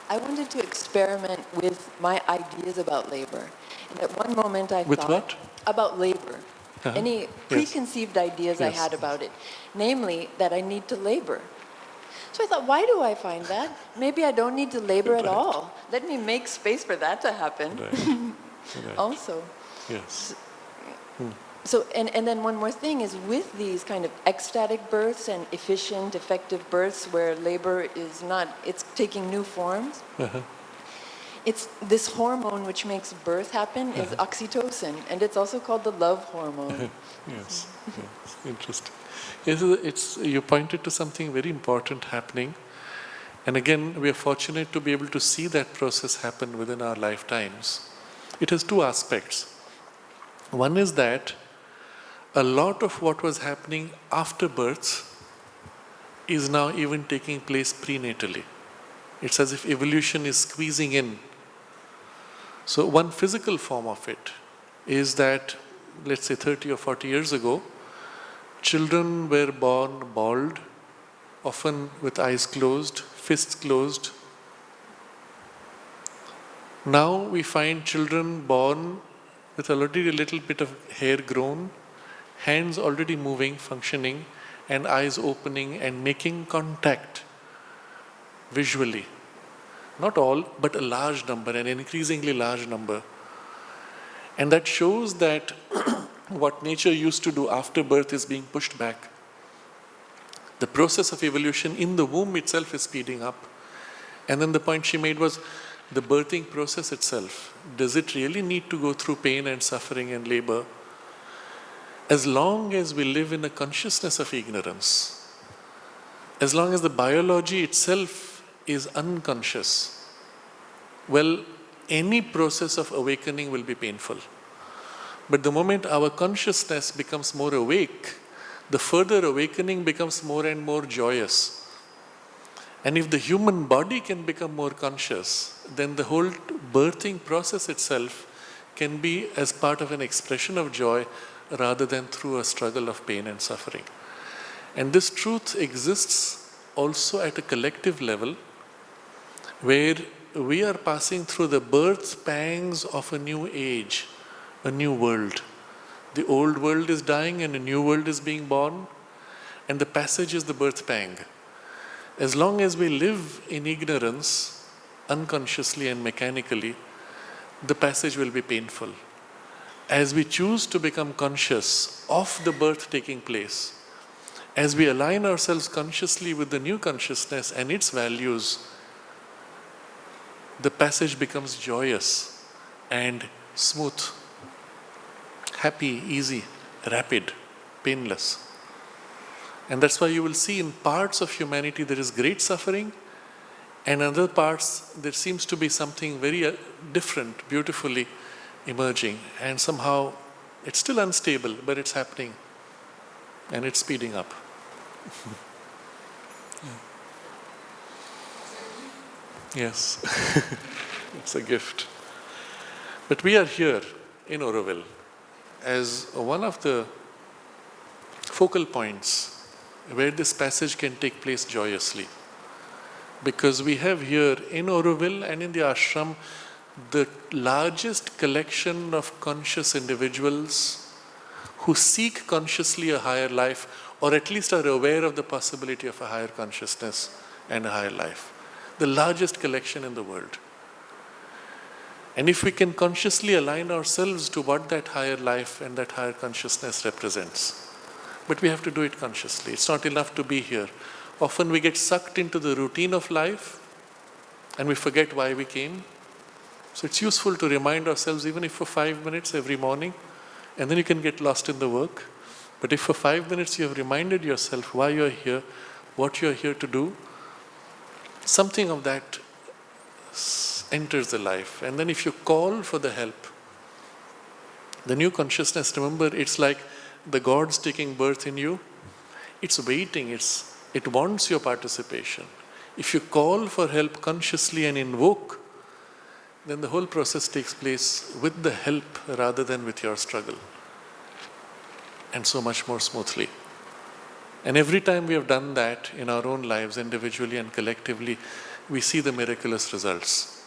S5: I wanted to experiment with my ideas about labor. And at one moment I
S1: With
S5: thought
S1: what?
S5: about labor, any
S1: Yes.
S5: preconceived ideas I
S1: Yes.
S5: had about it, namely that I need to labor. So I thought, why do I find that? Maybe I don't need to labor at all. Let me make space for that to happen
S1: Right.
S5: also.
S1: Yes.
S5: So, and then one more thing is with these kind of ecstatic births and efficient, effective births where labor is not, it's taking new forms. It's this hormone which makes birth happen is oxytocin, and it's also called the love hormone.
S1: Yes. Yes. Interesting. Yes, you pointed to something very important happening. And again, we are fortunate to be able to see that process happen within our lifetimes. It has 2 aspects. One is that a lot of what was happening after birth is now even taking place prenatally. It's as if evolution is squeezing in. So one physical form of it is that, let's say 30 or 40 years ago, children were born bald, often with eyes closed, fists closed. Now we find children born with already a little bit of hair grown, hands already moving, functioning, and eyes opening and making contact visually. Not all, but a large number, an increasingly large number. And that shows that what nature used to do after birth is being pushed back. The process of evolution in the womb itself is speeding up. And then the point she made was the birthing process itself. Does it really need to go through pain and suffering and labor? As long as we live in a consciousness of ignorance, as long as the biology itself is unconscious, well, any process of awakening will be painful. But the moment our consciousness becomes more awake, the further awakening becomes more and more joyous. And if the human body can become more conscious, then the whole birthing process itself can be as part of an expression of joy rather than through a struggle of pain and suffering. And this truth exists also at a collective level, where we are passing through the birth pangs of a new age, a new world. The old world is dying and a new world is being born, and the passage is the birth pang. As long as we live in ignorance, unconsciously and mechanically, the passage will be painful. As we choose to become conscious of the birth taking place, as we align ourselves consciously with the new consciousness and its values, the passage becomes joyous and smooth, happy, easy, rapid, painless. And that's why you will see in parts of humanity there is great suffering, and in other parts there seems to be something very different, beautifully emerging. And somehow it's still unstable, but it's happening and it's speeding up. Yes, it's a gift. But we are here in Auroville as one of the focal points where this passage can take place joyously. Because we have here in Auroville and in the ashram the largest collection of conscious individuals who seek consciously a higher life, or at least are aware of the possibility of a higher consciousness and a higher life. The largest collection in the world. And if we can consciously align ourselves to what that higher life and that higher consciousness represents. But we have to do it consciously. It's not enough to be here. Often we get sucked into the routine of life and we forget why we came. So it's useful to remind ourselves, even if for 5 minutes every morning, and then you can get lost in the work. But if for 5 minutes you have reminded yourself why you're here, what you're here to do, something of that enters the life. And then if you call for the help, the new consciousness, remember, it's like the gods taking birth in you. It's waiting, it wants your participation. If you call for help consciously and invoke, then the whole process takes place with the help rather than with your struggle. And so much more smoothly. And every time we have done that in our own lives, individually and collectively, we see the miraculous results.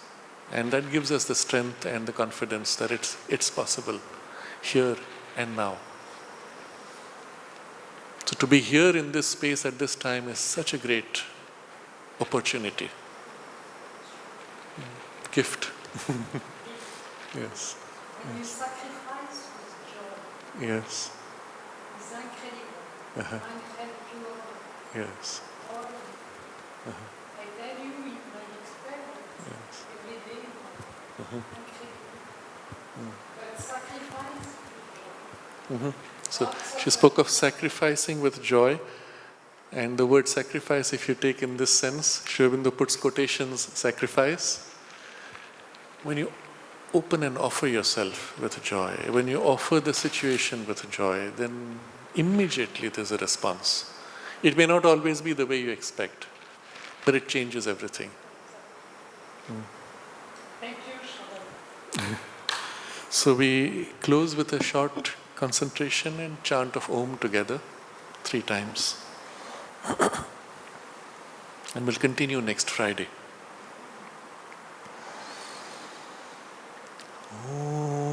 S1: And that gives us the strength and the confidence that it's possible here and now. So to be here in this space at this time is such a great opportunity. Gift. Yes.
S4: And you sacrifice with joy.
S1: Yes.
S4: It's incredible. Incredible.
S1: Yes.
S4: All of it. I tell you in my experience, every day, incredible. But sacrifice with joy.
S1: So she spoke of sacrificing with joy. And the word sacrifice, if you take in this sense, Sri Aurobindo puts quotations, sacrifice. When you open and offer yourself with joy, when you offer the situation with joy, then immediately there's a response. It may not always be the way you expect, but it changes everything.
S4: Thank you, Sharon.
S1: So we close with a short concentration and chant of Om together 3 times. And we'll continue next Friday. Om.